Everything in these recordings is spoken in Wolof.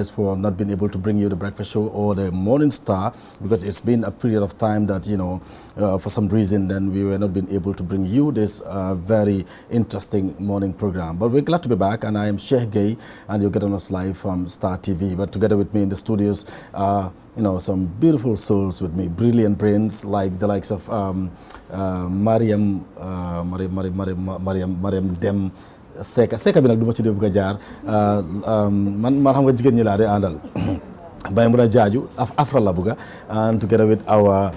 for not being able to bring you the breakfast show or the morning star, because it's been a period of time that for some reason then we were not being able to bring you this very interesting morning program. But we're glad to be back, and I am Sheikh Gay, and you're getting us live from Star TV. But together with me in the studios some beautiful souls with me, brilliant brains like the likes of Mariam Dem Seka bi nag du ma ci dee bëgg a jaar man xam nga jigéen ñi laa de àndal Baye Muna Jaaju Afra la bëgga, and together with our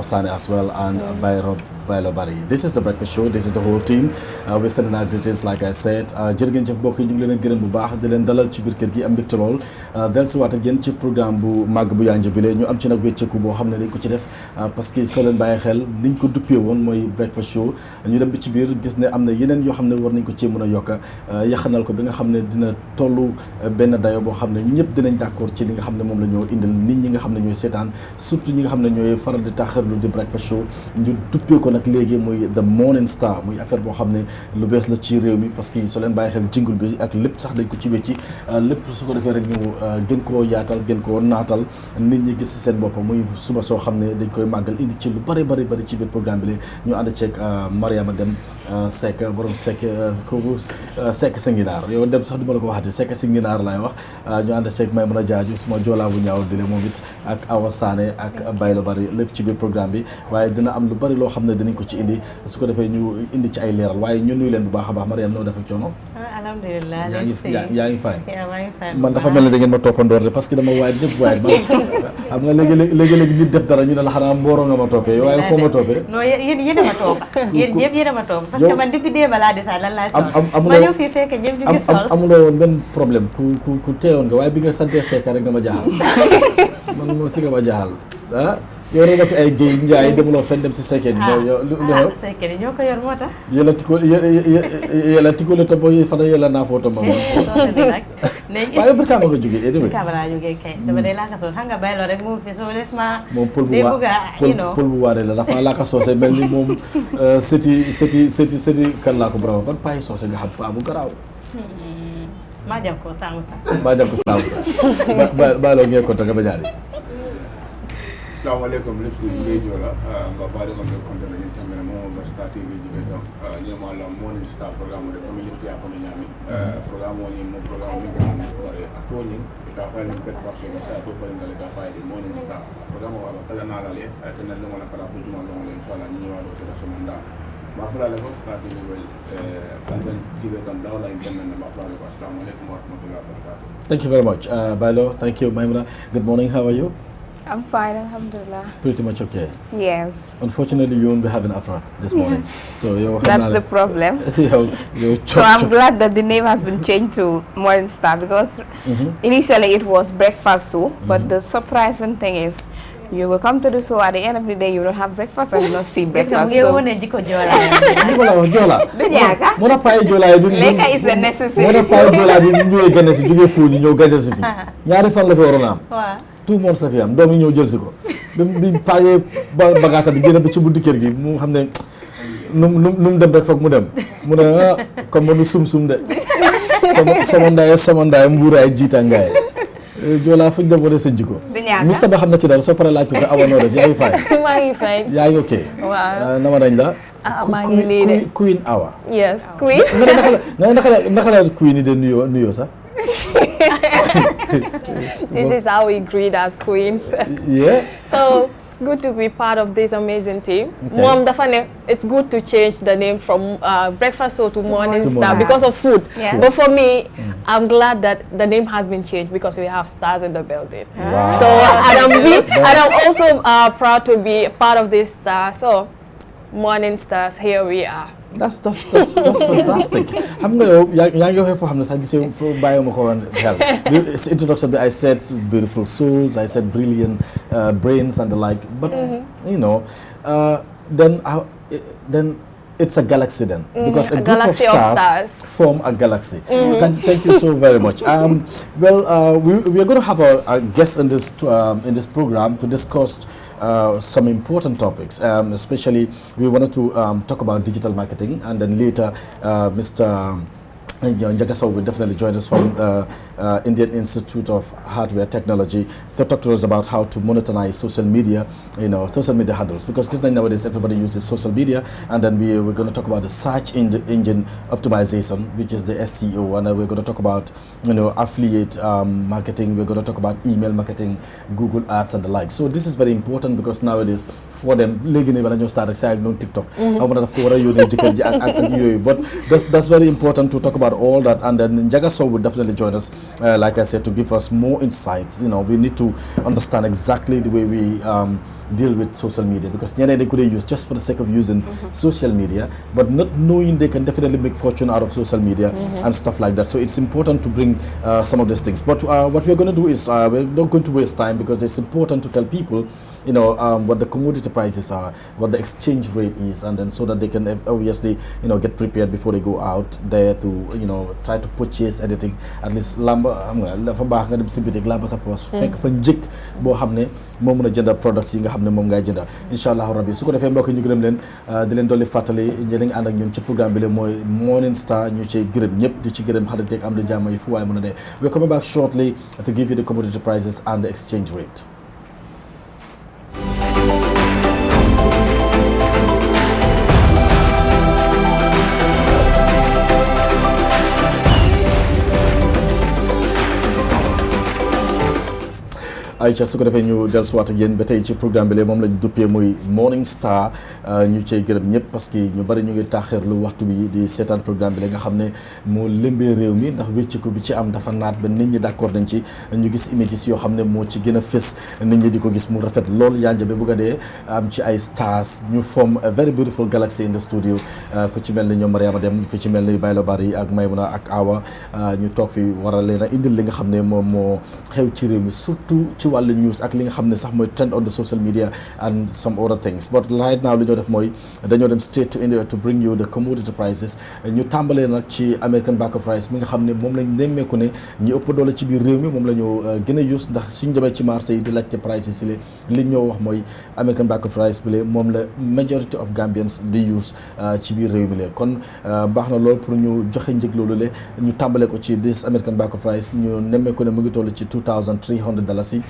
Sani as well, and Bailo Bari. This is the breakfast show. This is the whole team. We're sending our greetings, like I said. Jërë ngeen jëf mbokk yi, ñu ngi leen gërëm bu baax di leen dalal ci biir kër gi am mbégte lool del si waat ak yéen ci programme bu màgg bu yànj bi ñu am ci nag wécceeku boo xam ne dañ ko ci def parce que soo leen bàyyi xel niñ ko duppee woon mooy breakfast show. Ñu dem bi ci biir gis ne am na yeneen yoo xam ne war nañ ko ci mën a yokk yaxanal ko bi nga xam ne dina tollu benn dayo boo xam ne ñëpp dinañ d'accord ci li nga xam ne moom la ñoo indil nit ñi nga xam ne ñooy seetaan, surtout ñi nga xam ne ñooy faral di taxarlu di breakfast show. Ñu duppee ko nag léegi muy the morning star, muy affaire boo xam ne lu bees la ci réew mi, parce que soo leen bàyyi xel jingle bi ak lépp sax dañ ko ci wecci lépp su ko defee rek ñu gën koo yaatal gën koo naatal nit ñi gis ci seen bopp. muy suba soo xam ne dañ koy màggal indi ci lu bari ci biir programme bi la ñu ànd ceeg Mariama Dem Seck borom Seck kooku Seck Singinaar, yow dem sax du ma la ko waxati Seck Singinaar laay wax. ñu ànd ceeg may mën a jaaju suma joolaa bu ñaawul di le moom it ak Awa Sané ak Baylo Bari lépp ci biir programme bi, waaye dina am lu bari loo xam ne dinañ ko ci indi su ko defee ñu indi ci ay leeral. waaye ñu nuyu leen bu baax a baax. Mariam noo def ak coono? Alhamdulillah. yaa ngi fay. Man dafa mel ne da ngeen ma toppandoor de parce que dama waay ñëpp waaye xam nga léegi nit def dara ñu ne la xanaa mbooroo nga ma toppee, waaye foo ma toppee. Non yéen a ma topp yéen ñëpp yéen a ma topp parce que man depuis démb laa desaat lan laay sol ma ñëw fii fekk ñëpp ñu ngi sol. amuloo woon benn problème ku teewoon nga, waaye bi nga santee Seeka rek nga ma jaaxal man moom si nga ma jaaxal yow nga fi ay géej njaay demuloo fenn dem si Seeke bi. lu xew Seeke bi ñoo ko yor moo tax. yéla tiko le tobo yi fana yéla naa foo tomo waaye bu kaama nga jógee bu kaama laa jógee kay dama day laaka soos xam nga Baylo rek mu fi soo def ma moom pël bu waane la dafa laaka soose mel ni moom seti kan laa ko brava ban paayi soose nga xam paa bu garaaw. maa jam ko saamu sa Baylo ngeen konta nga ba ñaari. Assalamualaikum lipsi radio la babari on the content ni tamere mo ba Star TV jibe do ni ma la morning star programme de family fi ko ni nyami programme ni mo programme ni ko mo bare atoni e ka fa ni breakfast so sa to fa ngale ka fa di morning star programme wa kala na la le tan le wala kala fu juma lo le inshallah ni wa do se so manda ma fa la ko Star TV wel alban jibe kam da wala internet ma fa la ko assalamualaikum wa rahmatullahi wa barakatuh. Thank you very much Baylo. Thank you Maimuna. Good morning, how are you? I'm fine, alhamdulillah. Pretty much okay. Yes. Unfortunately, you won't be having Afra this morning. So that's the problem. So I'm glad that the name has been changed to Morning Star, because initially it was breakfast show, but the surprising thing is you will come to the show, at the end of the day you don't have breakfast and you don't see breakfast. So Leka is a necessity. 2 months la fi am doom yi ñëw jël si ko bi paye bagage bi génn ba ci buntu kër gi mu xam ne nu mu dem rek foog mu dem mu ne comme nu sum de sama ndaay mbuuraay jiitangaay Joola fuñ dem wala sa jiko mista ba xam na ci dal soo pare laaj ko awa noo def yaa ngi fay maa ngi fay yaa ngi ok nama nañ la maa ngi nii de Queen Awa. Yes, Queen. naka la Queen yi de nuyoo sax. This is how we greet as queens. Yeah. So good to be part of this amazing team. Okay. Mom, it's good to change the name from breakfast show to morning star because of food. Yeah. But for me, I'm glad that the name has been changed because we have stars in the building. Wow. So and I'm also proud to be part of this star. So morning stars, here we are. That's fantastic. xam nga yow yaa ngi waxee foo xam ne sax gisee foo bàyyi ma ko woon xel. Introduction bi I said beautiful souls, I said brilliant brains and the like, but then it's a galaxy then, because a group of stars form a galaxy. Thank you so very much. We are going to have a guest in this program to discuss some important topics, especially we wanted to talk about digital marketing, and then later Mr. Njaga Sow will definitely join us from Indian Institute of Hardware Technology to talk to us about how to monetize social media, social media handles. Because nowadays everybody uses social media, and then we're going to talk about the search engine optimization, which is the SEO, and we're going to talk about affiliate marketing. We're going to talk about email marketing, Google Ads, and the like. So this is very important because nowadays for them, when you start saying TikTok, but that's very important to talk about all that. And then Njaga Sow will definitely join us, like I said, to give us more insights. We need to understand exactly the way we deal with social media, because they could use just for the sake of using social media, but not knowing they can definitely make fortune out of social media and stuff like that. So it's important to bring some of these things. But what we're going to do is we're not going to waste time, because it's important to tell people what the commodity prices are, what the exchange rate is, and then so that they can obviously get prepared before they go out there to try to purchase anything. At least lamba dafa baax nga dem si bitik lamba sa poche fekk fa njëkk boo xam ne moo mën a jënd products yi nga xam ne moom ngay jënda inshallah rabbi. su ko defee mbokk ñu gërëm leen di leen dolli fàttali ñeneen ànd ak ñun ci programme bi la mooy Morning Star. ñu ci gërëm ñëpp di ci gërëm xarit ak am di jàmm yi fu waay mën a ne. We're coming back shortly to give you the commodity prices and the exchange rate. Aïcha, su ko defee ñu dellusiwaat ak yéen ba tey ci programme bi la moom lañ duppee muy Morning Star. ñu cey gërëm ñëpp parce que ñu bari ñu ngi taaxeerlu waxtu bi di seetaan programme bi la nga xam ne moo lëmbee réew mi, ndax wécciku bi ci am dafa naat ba nit ñi d'accord nañ ci. ñu gis images yoo xam ne moo ci gën a fës, nit ñi di ko gis mu rafet lool yanja ba bugg a dee am ci ay stars ñu form a very beautiful galaxy in the studio. ku ci mel ni ñoom Mariama Dem, ku ci mel ni Baylo Bari ak Maymuna ak Awa, ñu toog fi war a leen a indil li nga xam ne moom moo xew ci réew mi, surtout ci wàllu news ak li nga xam ne sax mooy trend on the social media and some other things. But right now li ñoo def mooy dañoo dem straight to India to bring you the commodity prices. ñu tàmbalee nag ci American bag of rice mi nga xam ne moom lañ nemmeeku ne ñi ëpp doole ci biir réew mi moom la ñu gën a use, ndax suñ demee ci marché yi di laajte prices yi li ñoo wax mooy American bag of rice bi moom la majority of Gambians di use ci biir réew mi kon baax na lool pour ñu joxe njëg loolu ñu tàmbalee ko ci this American bag of rice ñu nemmeeku ne mu ngi toll ci $2,300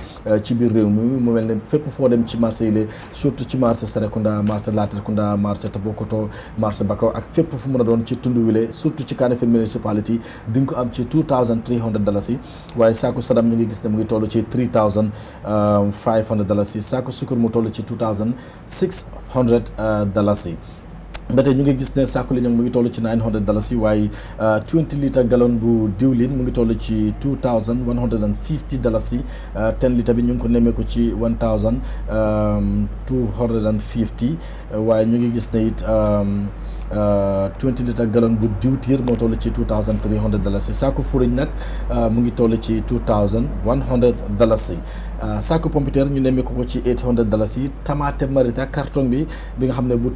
ci biir réew mi. mu mel ne fépp foo dem ci marché yi surtout ci marché Serekunda, marché Latrikunda, marché Tabokoto, marché Bakaw ak fépp fu mën a doon ci tund wi surtout ci Kanifing municipality di nga ko am ci $2,300. waaye saaku sadam ñu ngi gis ne mu ngi toll ci $3,500. saaku sukur mu toll ci $2,600. ba tey ñu ngi gis ne saaku li ñoom mu ngi toll ci $900. waaye 20 litre gallon bu diwlin mu ngi toll ci $2,150. 10 litre bi ñu ngi ko nemmee ko ci $1,250. waaye ñu ngi gis ne it 20 litre gallon bu diwtiir moo toll ci $2,300. saaku furiñ nag mu ngi toll ci $2,100. saaku pompiteer ñu nemmee ko ci $800. tamaate marita carton bi nga xam ne bu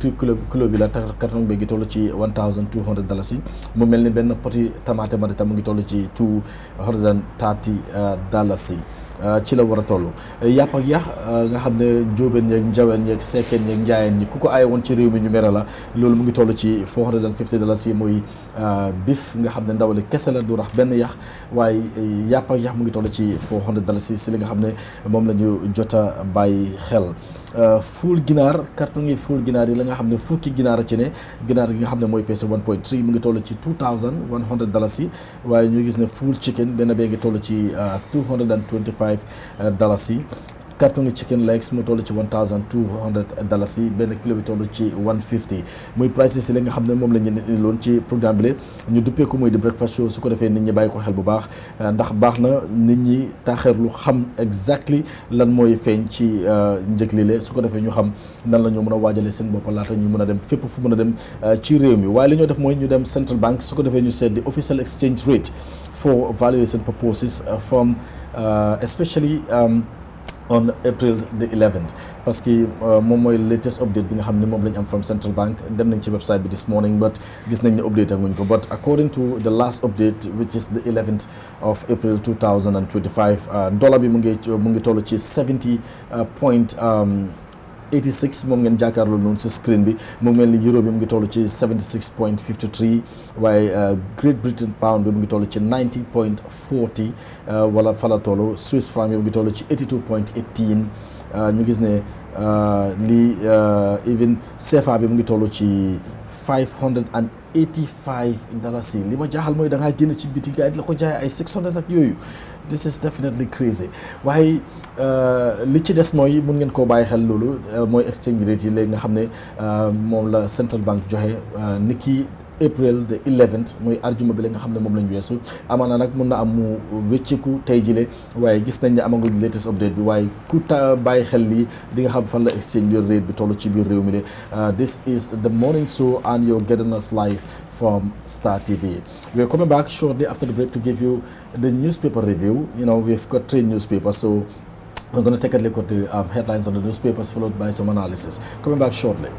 kilo bi la carton bi ngi toll ci $1,200. mu mel ni benn poti tamaate marita mu ngi toll ci $230. ci la war a toll yàpp ak yax nga xam ne jóobeen yeeg njaween yeeg seekeen yeeg njaayeen ñi ku ko aaye woon ci réew mi ñu mere la, loolu mu ngi toll ci $450. muy bif nga xam ne ndawali kese la du rax benn yax, waaye yàpp ak yax mu ngi toll ci $400 si li nga xam ne moom la ñu jot a bàyyi xel. fuul ginaar carton yi fuul ginaar yi la nga xam ne fukki ginaar a ci ne, ginaar gi nga xam ne mooy peese 1.3 mu ngi toll ci $2,100. waaye ñu gis ne fuul chicken benn bee ngi toll ci $225. carton yi chicken legs mu toll ci $1,200. benn kilo bi toll ci $150. muy prices yi la nga xam ne moom la ñu indiloon ci programme bi ñu duppee ko muy di breakfast show. su ko defee nit ñi bàyyi ko xel bu baax, ndax baax na nit ñi taaxeerlu xam exactly lan mooy feeñ ci njëg li su ko defee ñu xam nan la ñu mën a waajale seen bopp laata ñu mën a dem fépp fu mën a dem ci réew mi. waaye li ñoo def mooy ñu dem central bank, su ko defee ñu seet di official exchange rate for valuation purposes from especially on April the 11th, parce que moom mooy latest update bi nga xam ne moom lañ am from Central Bank. dem nañ ci website bi this morning but gis nañ ne update aguñ ko, but according to the last update which is the 11th of April 2025, dollar bi mu ngi toll ci 70.83 86 moom ngeen jàkkaarloo noonu si screen bi mu mel ni euro bi mu ngi toll ci 76.53 waaye Great Britain pound bi mu ngi toll ci 90.40 wala fa la toll Swiss franc bi mu ngi toll ci 82.18 ñu gis ne lii even CFA bi mu ngi toll ci $585 li ma jaaxal mooy da ngaa génn ci biti gars yi la ko jaay ay 600 ak yooyu this is definitely crazy waaye li ci des mooy mun ngeen koo bàyyi xel loolu mooy exchange rate yi léegi nga xam ne moom la central bank joxe niki April the 11th mooy arjuma bi la nga xam ne moom lañ weesu amaana nag mun na am mu wécceeku tey jile waaye gis nañ ne amaguñ latest update bi waaye ku bàyyi xel lii di nga xam fan la exchange bi rate bi toll ci biir réew mi le this is the morning show and you're getting us live from Star TV. We're coming back shortly after the break to give you the newspaper review. You know, we've got 3 newspapers, so we're going to take a look at the headlines on the newspapers followed by some analysis. Coming back shortly.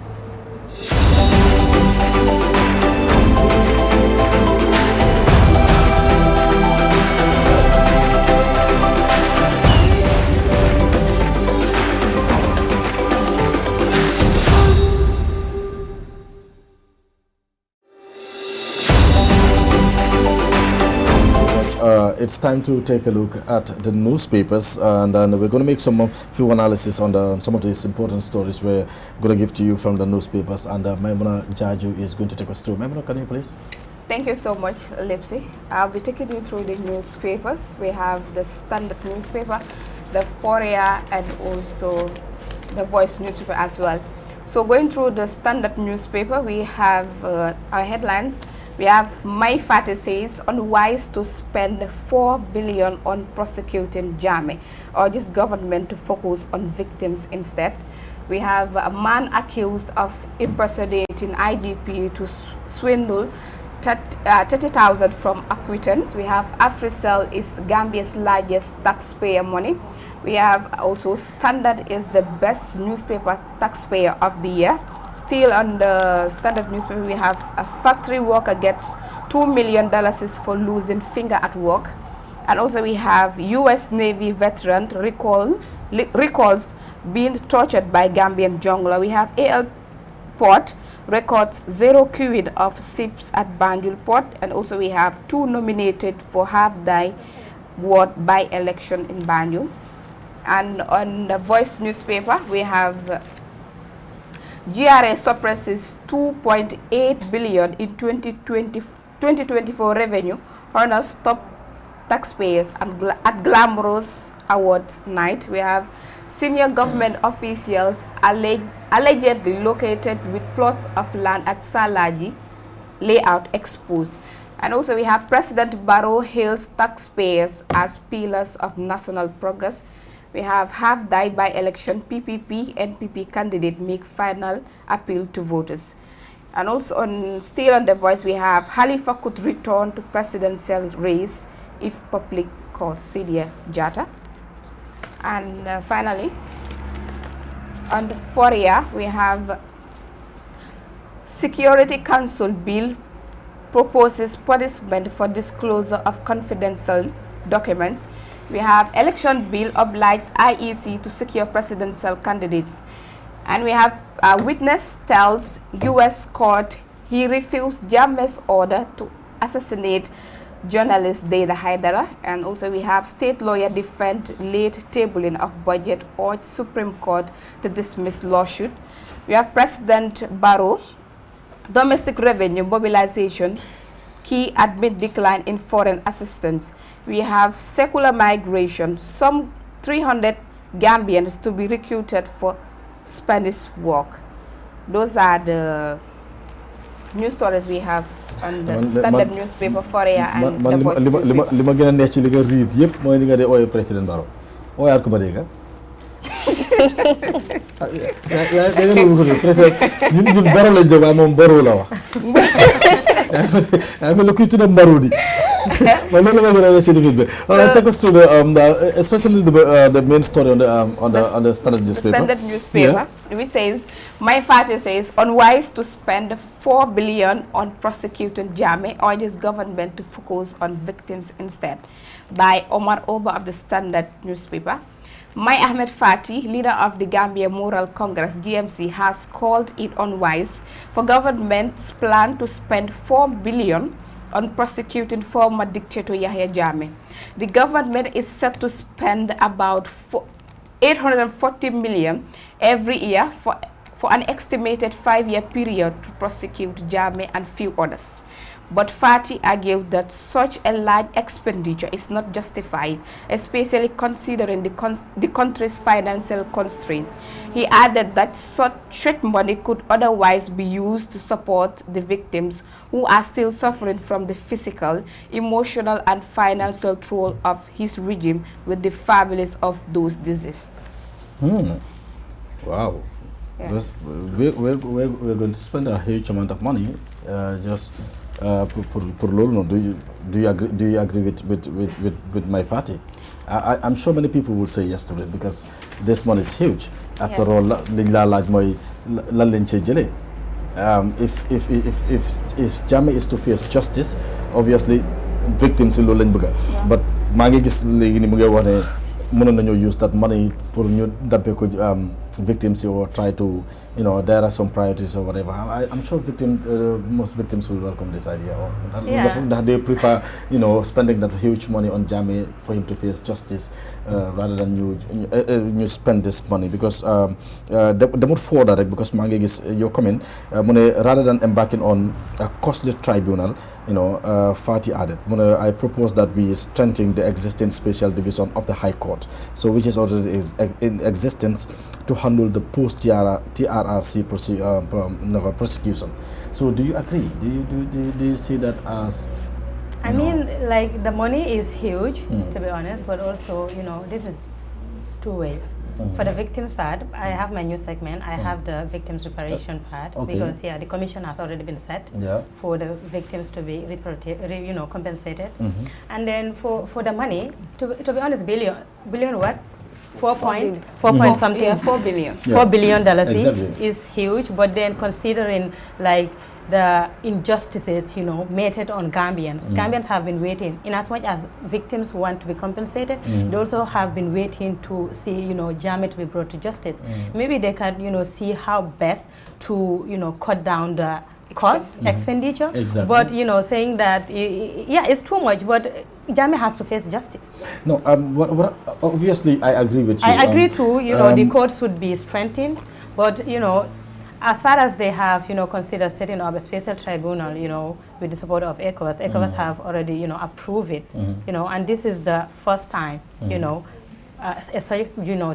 It's time to take a look at the newspapers, and then we're going to make some few analysis on some of these important stories we're going to give to you from the newspapers, and Maimuna Jaju is going to take us through. Maimuna, can you please? Thank you so much, Lipsy. I'll be taking you through the newspapers. We have the Standard newspaper, the Fourier, and also the Voice newspaper as well. So going through the Standard newspaper, we have our headlines. We have Mai Fatty says unwise to spend $4 billion on prosecuting Jammeh, urges government to focus on victims instead. We have a man accused of impersonating IGP to swindle 30,000 from acquittance. We have AfriCell is Gambia's largest taxpayer money. We have also Standard is the best newspaper taxpayer of the year. Still on the Standard newspaper, we have a factory worker gets $2 million for losing finger at work. And also we have U.S. Navy veteran recalls being tortured by Gambian jungler. We have AL Port records 0 queuing of ships at Banjul Port. And also we have 2 nominated for half-die ward by-election in Banjul. And on the Voice newspaper, we have GRA suppresses $2.8 billion in 2024 revenue, honors top taxpayers at glamorous awards night. We have senior government officials allegedly located with plots of land at Salaji layout exposed. And also we have President Barrow hails taxpayers as pillars of national progress. We have half-die by-election PPP, NPP candidate make final appeal to voters. And also still on the Voice, we have Halifa could return to presidential race if public calls Sidia Jatta. And finally, on the Fourier, we have Security Council bill proposes punishment for disclosure of confidential documents. We have election bill obliges IEC to secure presidential candidates. And we have a witness tells U.S. court he refused Jammeh's order to assassinate journalist Dada Haidara. And also we have state lawyer defend late tabling of budget, urge Supreme Court to dismiss lawsuit. We have President Barrow, domestic revenue mobilization, key admit decline in foreign assistance. We have secular migration, some 300 Gambians to be recruited for Spanish work. Those are the news stories we have on the Standard newspaper, Fourier and the Voice newspaper. Li ma gën a neex ci li nga read yëpp mooy li nga dee ooyee président Barrow ooyaat ko ba dégg yaa ngeen ko président ñun Barrow lañ jóg waaye moom Barrow la wax yaa mel ne kuy tudde Barrow di well, let me take us to especially the main story on the Standard newspaper. Standard newspaper, which says, My Fatty says, unwise to spend $4 billion on prosecuting Jammeh, urges government to focus on victims instead. By Omar Oba of the Standard newspaper. Mai Ahmed Fati, leader of the Gambia Moral Congress (GMC), has called it unwise for government's plan to spend $4 billion on prosecuting former dictator Yahya Jammeh. The government is set to spend about $840 million every year for an estimated 5-year period to prosecute Jammeh and few others. But Fati argued that such a large expenditure is not justified, especially considering the country's financial constraints. He added that such money could otherwise be used to support the victims who are still suffering from the physical, emotional, and financial toll of his regime with the families of those deceased. Wow. Yeah. We're going to spend a huge amount of money just for Lolo. Do you agree with my Fati? I'm sure many people will say yes to it because this money is huge. After all, if Jammeh is to face justice, obviously victims in Lolen Buga. But mangi gis legi ni muge wane mënon nañu use that money pour ñu dampé ko victims or try to, there are some priorities or whatever. I'm sure most victims will welcome this idea. Or they prefer, spending that huge money on Jammeh for him to face justice rather than you spend this money because they would fall direct because Mange is your comment. Rather than embarking on a costly tribunal, Fati added, I propose that we strengthen the existing special division of the High Court, so which is already in existence to handle the post-TRRC prosecution. So do you agree? Do you see that as... I mean, like, the money is huge, to be honest, but also, this is two ways. For the victims part, I have my new segment. I have the victims reparation part because the commission has already been set for the victims to be compensated. And then for the money, to be honest, billion what? 4 point something. 4 billion. $4 billion exactly. is huge, but then considering like the injustices, meted on Gambians. Gambians have been waiting. In as much as victims want to be compensated, they also have been waiting to see, Jammeh to be brought to justice. Maybe they can, see how best to, cut down the cost, expenditure. Exactly. But, saying that, it's too much, but Jammeh has to face justice. No, obviously I agree with you. I agree too, the court should be strengthened, but, as far as they have, considered setting up a special tribunal, with the support of ECOWAS, ECOWAS have already, approved it, and this is the first time, a such,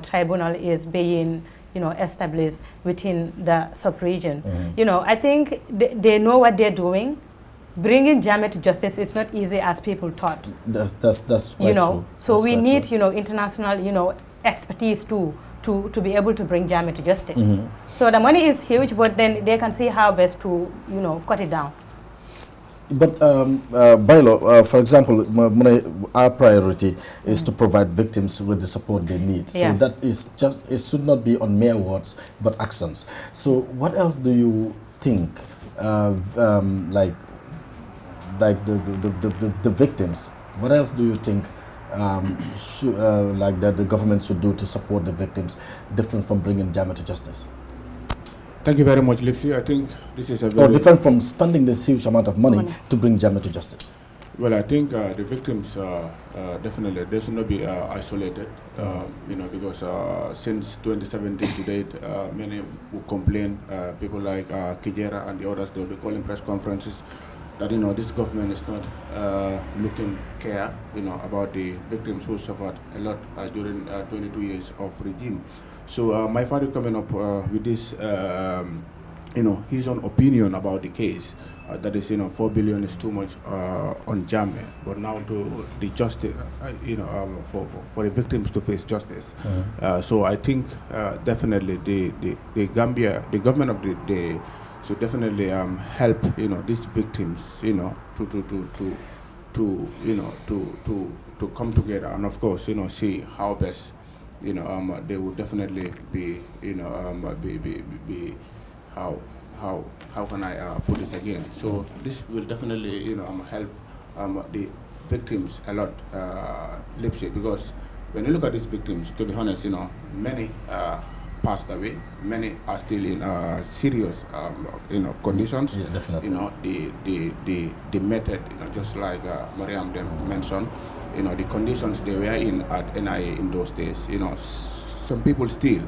tribunal is being, established within the sub-region. I think they know what they're doing. Bringing Jammeh to justice is not easy as people thought. That's quite true. So that's we need, true. International, expertise too. To be able to bring Jammeh to justice. So the money is huge, but then they can see how best to, cut it down. But Bailo, for example, our priority is to provide victims with the support they need. So that is it should not be on mere words, but actions. So what else do you think, like the victims, what else do you think that the government should do to support the victims, different from bringing Jammeh to justice? Thank you very much, Lipsy. I think this is a very... Or different from spending this huge amount of money to bring Jammeh to justice? Well, I think the victims, definitely, they should not be isolated, because since 2017 to date, many will complain, people like Kijera and the others, they'll be calling press conferences that, this government is not looking care, about the victims who suffered a lot during 22 years of regime. So my father coming up with this, his own opinion about the case, that is, $4 billion is too much on Jammeh, but now to the justice, for the victims to face justice. So I think definitely the Gambia, the government of the should definitely help these victims to come together and of course see how best they would definitely be how can I put this again? So this will definitely help the victims a lot, Lipsy, because when you look at these victims, to be honest, many passed away. Many are still in serious, conditions. Yeah, definitely. The method, just like Mariam mentioned, the conditions they were in at NIA in those days. Some people still,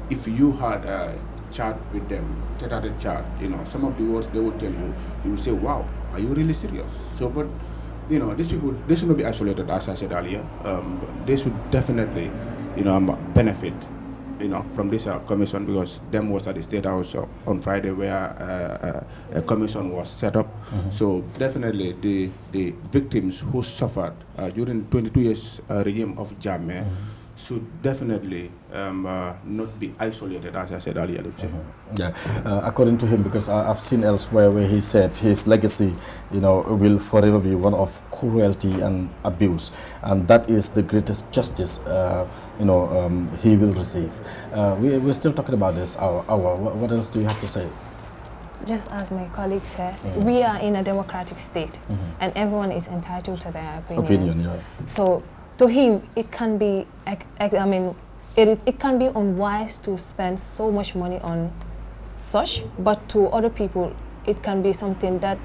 if you had a chat with them, tete-a-tete chat, some of the words they would tell you, you would say, wow, are you really serious? So, but, these people, they should not be isolated, as I said earlier. But they should definitely, benefit, from this commission, because them was at the State House on Friday where a commission was set up. So definitely the victims who suffered during 22 years regime of Jammeh should definitely not be isolated, as I said earlier. Yeah, according to him, because I've seen elsewhere where he said his legacy, will forever be one of cruelty and abuse, and that is the greatest justice, he will receive. We're still talking about this hour. What else do you have to say? Just as my colleague said, we are in a democratic state, and everyone is entitled to their opinions. So to him, it can be, it can be unwise to spend so much money on such, but to other people, it can be something that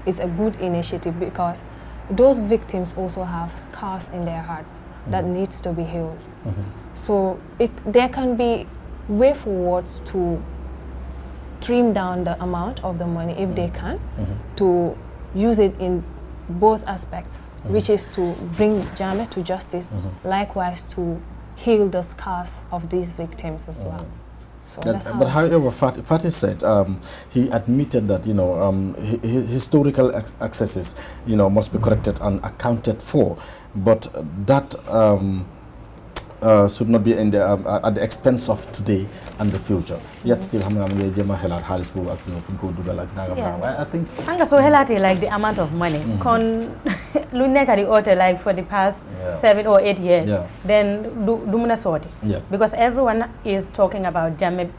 is a good initiative, because those victims also have scars in their hearts that needs to be healed. So there can be way forwards to trim down the amount of the money if they can, to use it in both aspects, which is to bring Jammeh to justice, likewise to heal the scars of these victims as well. So but however, Fatih said he admitted that historical excesses must be corrected and accounted for, but that should not be in the at the expense of today and the future. Yet still, I think. So like the amount of money. Like for the past 7 or 8 years, then do sorti. Because everyone is talking about Jammeh,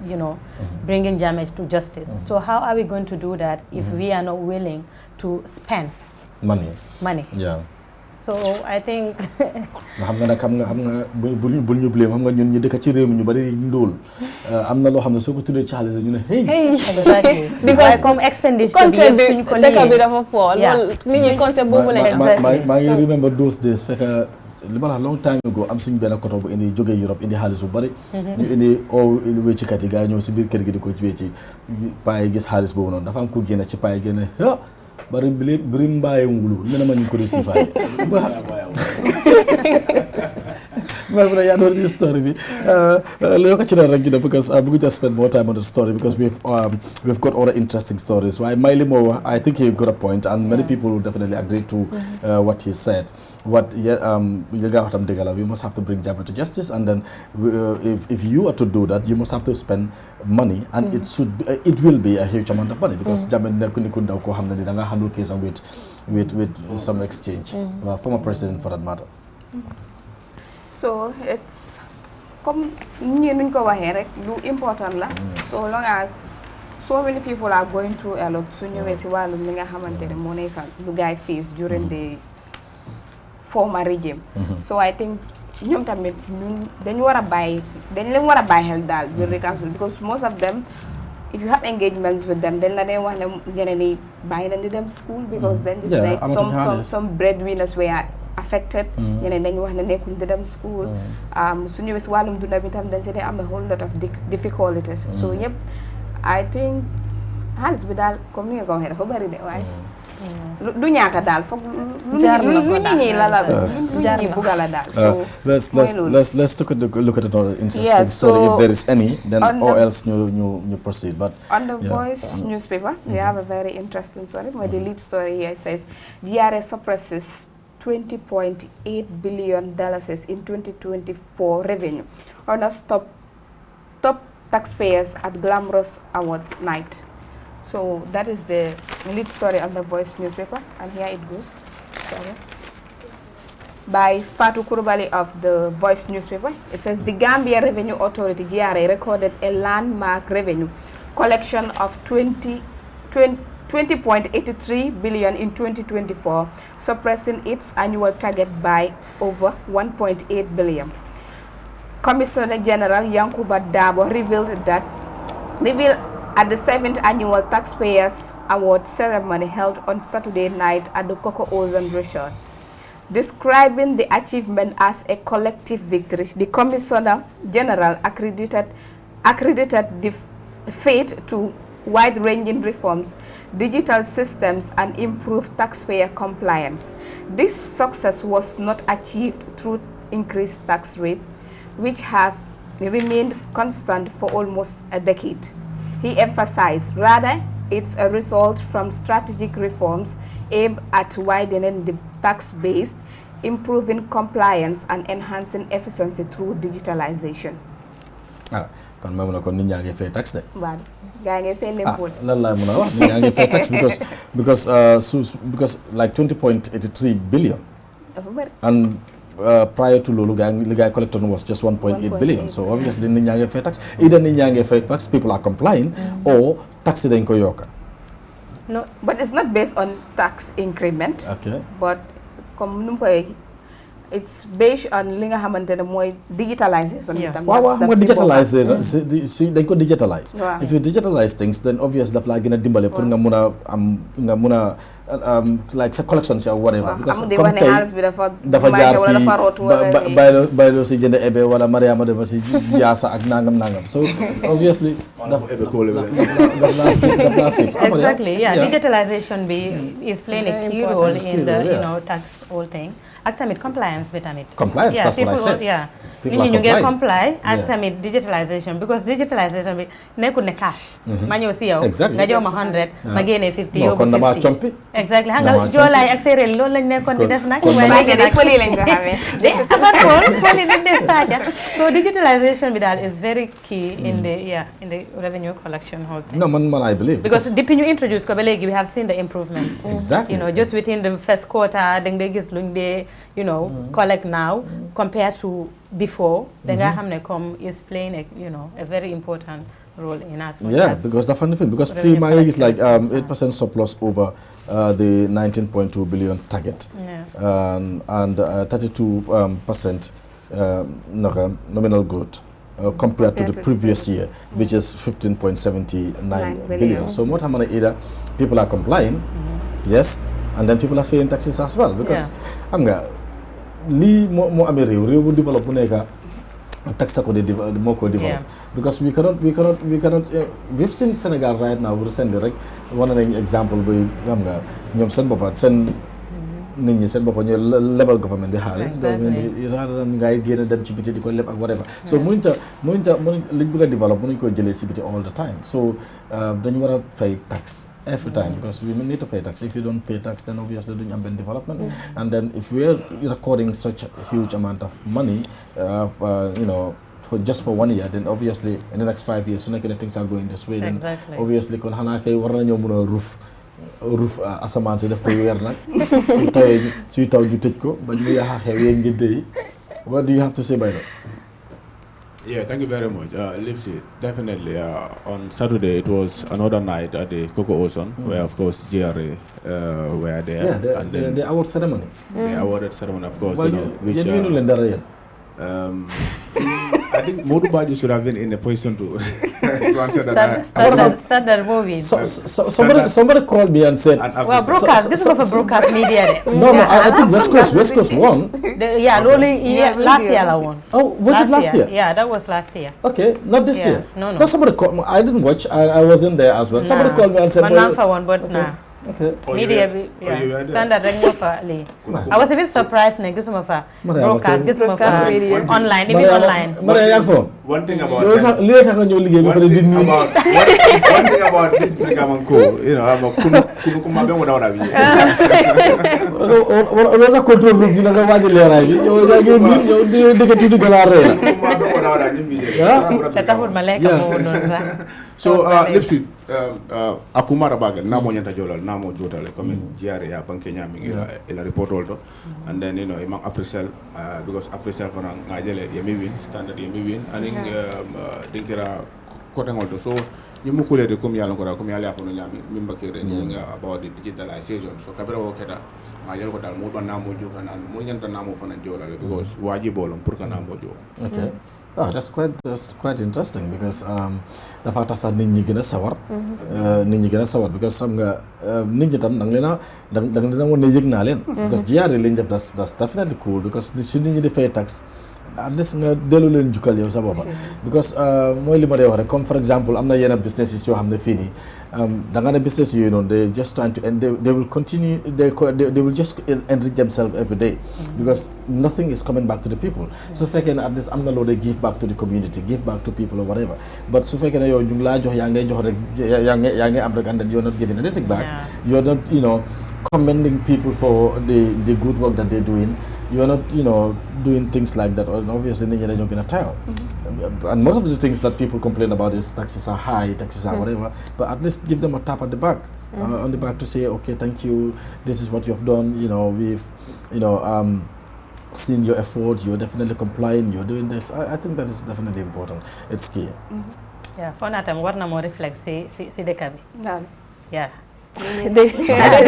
bringing Jammeh to justice. So how are we going to do that if we are not willing to spend money? Yeah. So I think xam nga bul ñu blame xam nga ñun ñi dëkk ci réew mi ñu bari ndóol am na loo xam ne soo ko tuddee ci xaalis ñu ne hey exactly because comme expenditure concept bi dëkk bi dafa fool nit ñi concept boobu lañ maa ngi remember those days fekk li ma la long time ago am suñu benn koto bu indi jógee Europe indi xaalis bu bari ñu indi wéccikat yi gars yi ñëw si biir kër gi di ko wécci paa yi gis xaalis boobu noonu dafa am ku génn ci paa yi génn bari biri mbaye ngulu nena ma ñu ko receiver but yeah, don't this story because we could just spend more time on the story because we've got other interesting stories. Why Mailimo, I think he got a point, and many people will definitely agree to what he said. We must have to bring Jammeh to justice, and then if you are to do that, you must have to spend money, and it will be a huge amount of money because Jammeh nekunda ko hamna ni danga handle case with some exchange, former president for that matter. So it's comme ñu nuñ ko waxé rek lu important la so long as so many people are going through a lot su ñëwé ci walum li nga xamantene mo nekk lu gaay face during the former regime. So I think ñom tamit dañ wara bay dañ leen wara bay xel dal during council because most of them if you have engagements with them dañ la né wax né ñeneen ni bay nañ di dem school because then like some breadwinners were affected ñeneen dañ wax ne nekkuñ di dem school su ñëwee si wàllum dunda bi tam dañ si am a whole lot of difficulties so yëpp I think xaalis bi daal comme ni nga ko waxee dafa bari de waaye du ñaaka daal foog lu ñi la bugga la daal so let's look at another interesting story if there is any then or else ñu proceed but on the Voice newspaper we have a very interesting story where the lead story here says GRA suppresses $20.8 billion in 2024 revenue. Honors top taxpayers at glamorous awards night. So that is the lead story on the Voice newspaper, and here it goes. Sorry. By Fatou Koulibaly of the Voice newspaper. It says the Gambia Revenue Authority $GRA recorded a landmark revenue collection of $20.8 20.83 billion in 2024, suppressing its annual target by over 1.8 billion. Commissioner General Yankuba Dabo revealed at the 7th annual Taxpayers Award ceremony held on Saturday night at the Coco Ocean Resort. Describing the achievement as a collective victory, the Commissioner General accredited the faith to wide-ranging reforms, digital systems, and improved taxpayer compliance. This success was not achieved through increased tax rates, which have remained constant for almost a decade. He emphasized, rather, it's a result from strategic reforms aimed at widening the tax base, improving compliance, and enhancing efficiency through digitalization. Kon ma mëna kon nit ñaa ngi fay tax de. Waaw gaa ngi fay l'impôt. Lan laa mën a wax nit ñaa ngi fay tax because like 20.83 billion. Dafa bari. And prior to loolu the guy collected was just 1.8 billion. So obviously nit ñaa ngi fay tax. Either nit ñaa ngi fay tax, people are complying, or tax dañ ko yokka. No, but it's not based on tax increment. Okay. But comme nu mu koy it's based on li nga xamante ne mooy digitalization. waaw nga digitalize dañ ko digitalize. If you digitalize things, then obviously daf laa gën a dimbale pour nga mun a am nga mun a like sa collection si or whatever. Because comme tey dafa jaar fii bayloo si jënd ebe wala Mariama dafa si jaasa ak nangam so obviously daf laa sif. Exactly, digitalization is playing a key role in the tax whole thing. Ak tamit compliance bi tamit. Compliance, that's what I said. Nit ñi ñu ngi comply ak tamit digitalization, because digitalization bi nekkul ne cash. Ma ñëw si yow nga jox ma 100 ma génnee 50 yow kon dama compi. Exactly, xam nga joolaay ak séeréer loolu lañ nekkoon di def nag. waaye léegi fële lañ ko xamee. Fële dañ dee saaja. So digitalization bi daal is very key in the revenue collection whole thing. No, man I believe. Because depuis ñu introduce ko ba léegi we have seen the improvements. Exactly. Just within the first quarter dañ dee gis luñ dee collect now compared to before. Da nga xam ne comme is playing a very important role in us. Because the funny thing, because free money is like 8% surplus over the 19.2 billion target, and 32% nominal growth compared to the previous year, which is 15.79 billion. So what happens either people are complying, yes, and then people are paying taxes as well, because lii moo amee réew bu develop bu nekk tax ko moo ko develop because we cannot we've seen Senegal right now recently rek wane nañ exemple bi xam nga ñoom seen boppa seen nit ñi seen boppa ñooy level government bi xaalis ngay génn dem ci biti di ko leb ak whatever so mënuñ liñ bëgg a develop mënuñ ko jëlee ci biti all the time so dañu war a fay tax every time, because we need to pay tax. If you don't pay tax, then obviously doing a development. And then if we are recording such a huge amount of money, for just for 1 year, then obviously in the next 5 years, so things are going this way. Then obviously, kon hana kay war nañu mëna roof asamaan si daf koy weer nag suy taw ju tëj ko ba ñu yaxa xew yeen ngénte yi. What do you have to say by that? Yeah, thank you very much. Lipsy, definitely. On Saturday, it was another night at the Coco Ocean, where, of course, GRA were there. Yeah, and the award ceremony. The award ceremony, of course. Well, I think Modu Baji should have been in a position to answer that. Start that movie. Somebody called me and said, well, broadcast. This is of a broadcast media. No, I think West Coast won. Last year I won. Oh, was it last year? Yeah, that was last year. Okay, not this year. No. Somebody called me. I didn't watch. I wasn't there as well. Somebody called me and said, Manamfa won, but nah. Okay. Media, standard I was a bit surprised. Broadcast media online, even online. One thing about this program, I'm a kunukumabem without a view. So, Lipsy, Akumara Bagal, Namo Yantajolal, Namo Jotale, coming Giare, Pankenya, a report also, and then, among Africell, because Africell for Nigel, Yemi win, standard Yemi win, and in Dinkera kotengol so ñu mukulete comme yalla ko da comme yalla ko no nyami min bakere nga about the digitalization so kabira o keta ma yel ko dal mo don na mo joka na mo nyanta na mo fana jola because wajibolum pour kana mo jo okay oh that's quite interesting because the fact that nit ñi gëna sawar because sam nga nit ñi tam dang leena wone yegg na len because jiare liñ def that's definitely cool because su nit ñi di fay tax at least nga delu len jukal yow sa bopa because moy li ma day wax rek comme for example amna yena businesses yo xamne fini da nga ne business you know they just trying to and they will continue they will just enrich themselves every day because nothing is coming back to the people so fekkene at least amna lo they give back to the community give back to people or whatever but su fekkene yow ñu la jox ya ngay jox rek ya ngay am rek and you're not giving anything back you're not commending people for the good work that they're doing. You are not, doing things like that. And obviously, you're not going to tell. And most of the things that people complain about is taxes are high, taxes are whatever. But at least give them a tap at the back, on the back to say, okay, thank you. This is what you have done. We've, seen your effort. You're definitely complying. You're doing this. I think that is definitely important. It's key. Yeah, for that, I'm going to reflect. See the cabi. Yeah. They are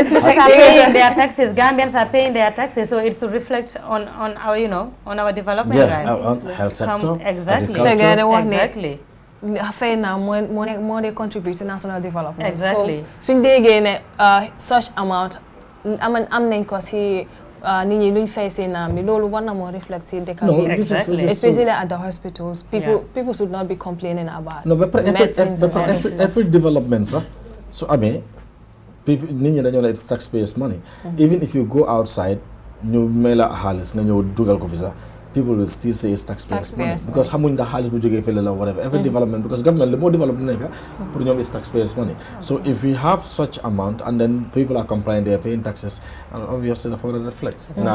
paying their taxes. Gambians are paying their taxes, so it's to reflect on our on our development. Yeah, on health sector. Exactly. Exactly. More they contribute to national development. Exactly. So they gain such amount. I'm because he. Nini luñ fay seen mi lolu war na mo reflect ci dekk exactly. Especially at the hospitals people should not be complaining about but every development so people nit ñi dañu la it's taxpayers money even if you go outside ñu mela xaliss nga ñew dugal ko fi sax people will still say it's taxpayers money because xamuñ da xaliss bu joge fele la whatever every development because government le mo develop nekk pour ñom it's taxpayers money so if we have such amount and then people are complaining they are paying taxes and obviously the foreign reflect in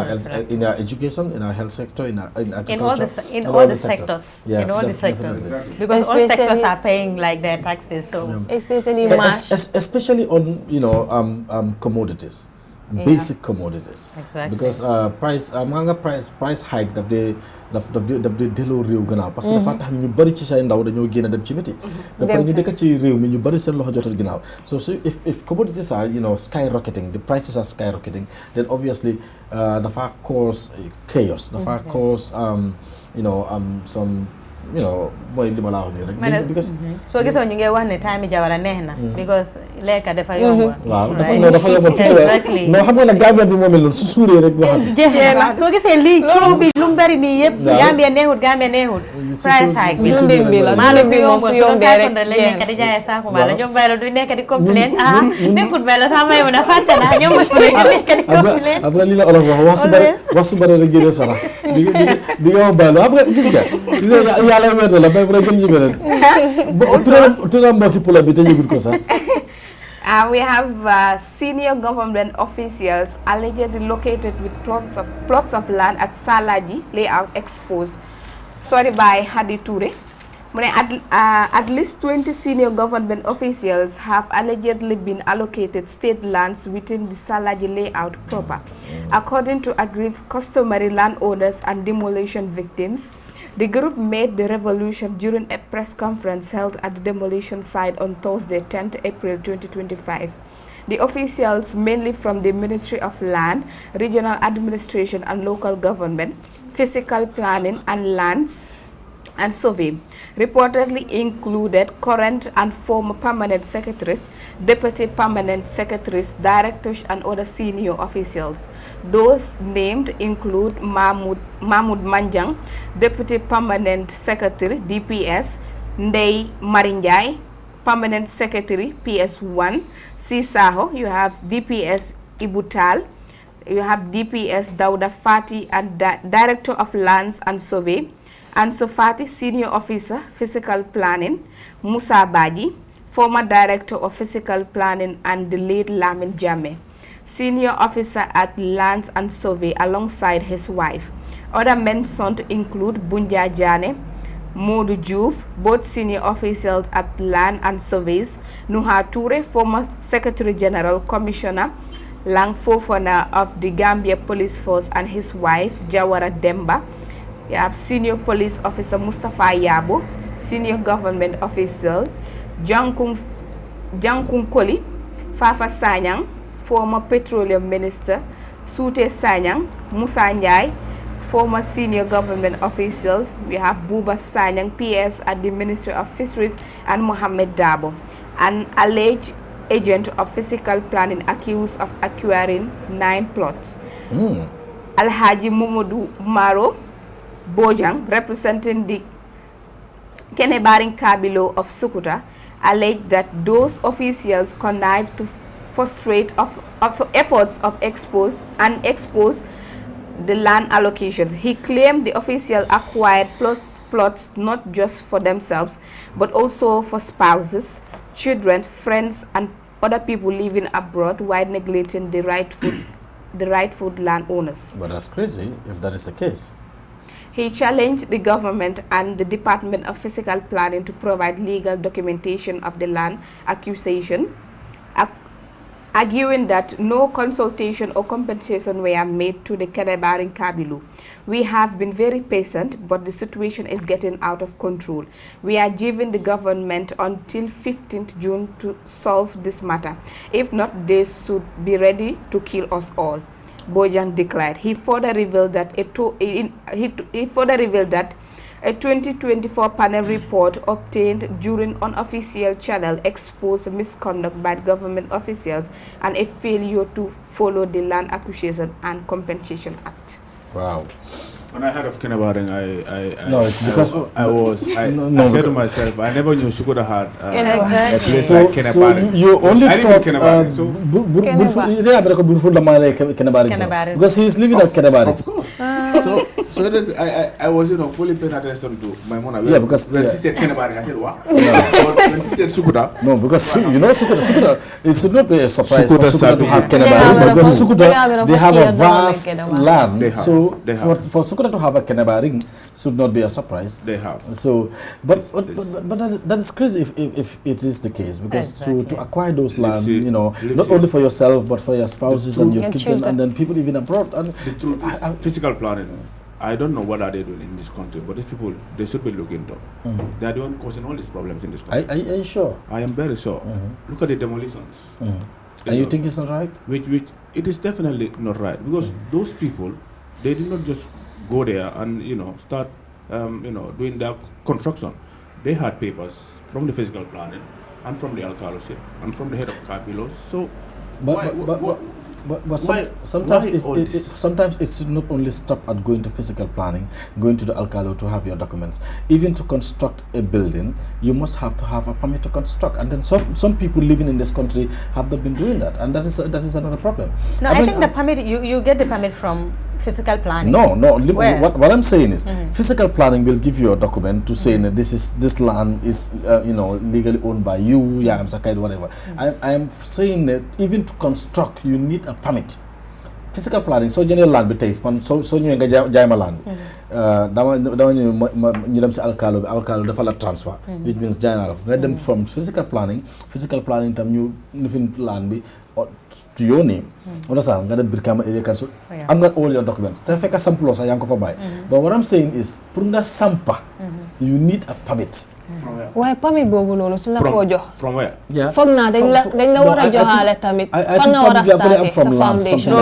our education in our health sector in agriculture in all the sectors because all sectors are paying like their taxes so especially on commodities basic commodities because price hike daf de delo rew gënaaw parce que dafa tax ñu bari ci say ndaw dañoo gëna dem ci biti da pare ñu dëkk ci rew mi ñu bari seen loxo jotul ginaaw so if commodities are skyrocketing the prices are skyrocketing then obviously dafa cause chaos dafa cause some mooy li ma la wax nii rek because soo gisoon ñu ngi wax ne time Jawara neex na because lekka dafa yomb waaw dafa yomb non xam nga nag Gambia bi moom su suuree rek jeex soo gisee lii coow bi lu mu bari nii yëpp Gambia neexut price hike bi dundin bi la maalo bi moom su yombee rek lañ nekk di jaayee saako maalo ñoom bay la du nekk di complain nekkut bay la sax may mun a fàtte na ñoom nekk di complain am nga li la olof wax su bari rek génne sarax di nga wax baylo am nga gis nga yàlla wér la bay bu rek gën ñu beneen turam mbokki pula bi te yëgut ko sax we have senior government officials allegedly located with plots of land at Salaji layout exposed. Story by Hadi Toure. At least 20 senior government officials have allegedly been allocated state lands within the Salaji layout proper. According to aggrieved customary landowners and demolition victims, the group made the revolution during a press conference held at the demolition site on Thursday, 10th April 2025. The officials, mainly from the Ministry of Land, Regional Administration and Local Government, Physical Planning and Lands and Survey, reportedly included current and former permanent secretaries, deputy permanent secretaries, directors and other senior officials. Those named include Mahmoud Manjang, Deputy Permanent Secretary, DPS, Ndei Marinjai, Permanent Secretary, PS1, Sisaho, you have DPS Ibutal, you have DPS Dauda Fati and Director of Lands and Survey, and Sofati, Senior Officer, Physical Planning, Musa Baji, former Director of Physical Planning, and the late Lamin Jame, Senior Officer at Lands and Survey alongside his wife. Other mentioned include Bunja Jane, Modu Juve, both senior officials at Land and Surveys, Nuha Toure, former Secretary General Commissioner, Lang Fofana of the Gambia Police Force and his wife, Jawara Demba. You have Senior Police Officer Mustafa Yabo, senior government official, Jankung Koli, Fafa Sanyang, former petroleum minister, Sute Sanyang, Musa Njai, former senior government official. We have Buba Sanyang, PS at the Ministry of Fisheries, and Mohammed Dabo, an alleged agent of physical planning accused of acquiring 9 plots. Alhaji Mumodu Maro Bojang, representing the Kenebaring Kabilo of Sukuta, alleged that those officials connived to frustrate efforts of expose the land allocations. He claimed the official acquired plots not just for themselves, but also for spouses, children, friends, and other people living abroad, while neglecting the rightful landowners. But that's crazy if that is the case. He challenged the government and the Department of Physical Planning to provide legal documentation of the land acquisition, arguing that no consultation or compensation were made to the Kenebaring Kabilu. We have been very patient, but the situation is getting out of control. We are giving the government until 15th June to solve this matter. If not, they should be ready to kill us all, Bojang declared. He further revealed that a 2024 panel report obtained during unofficial channel exposed misconduct by government officials and a failure to follow the Land Acquisition and Compensation Act. Wow. When I heard of Kenebaring, I said to myself, I never knew Sukuta had a place like Kenebaring. So you only thought Kenebaring. because he is living at Kenebaring. Of course. So it is, I was fully paying attention to my mother. When she said Kenebaring, I said, wow. But when she said Sukuta. No, because Sukuta, it should not be a surprise for Sukuta to have Kenebaring, because Sukuta, they have a vast land. So for Sukuta to have a Kenebaring should not be a surprise. They have. So, but that is crazy if it is the case, because to acquire those land, not only for yourself but for your spouses and your kids and then people even abroad. And the truth is, physical planning, I don't know what are they doing in this country, but these people, they should be looking into. They are the one causing all these problems in this country. Are you sure? I am very sure. Look at the demolitions. And you think it's not right? Which it is definitely not right, because those people, they did not just go there and start doing their construction. They had papers from the physical planning and from the alcalship and from the head of Kabilo. So sometimes it's not only stop at going to physical planning, going to the alcalo to have your documents. Even to construct a building, you must have to have a permit to construct. And then some people living in this country have not been doing that, and that is another problem. No, I think the permit you get the permit from physical planning. No. What I'm saying is, physical planning will give you a document to say that this land is legally owned by you, whatever. I am saying that even to construct, you need a permit. Physical planning, so general land be tafe man so ñu nga jaay ma land dama ñu dem ci alcalo dafa la transfer, which means jaay na la nga dem from physical planning tam ñu lifin land bi to your name. Understand? Nga dem Brikama area council. I'm not all your documents. Te fekk sample sa yang ko fa bay. But what I'm saying is pour nga sampa, you need a permit. From where? Waaye permit boobu noonu su la ko jox. From where? Yeah. Foog naa dañ la war a joxaale tamit. Fan nga war a starté sa foundation.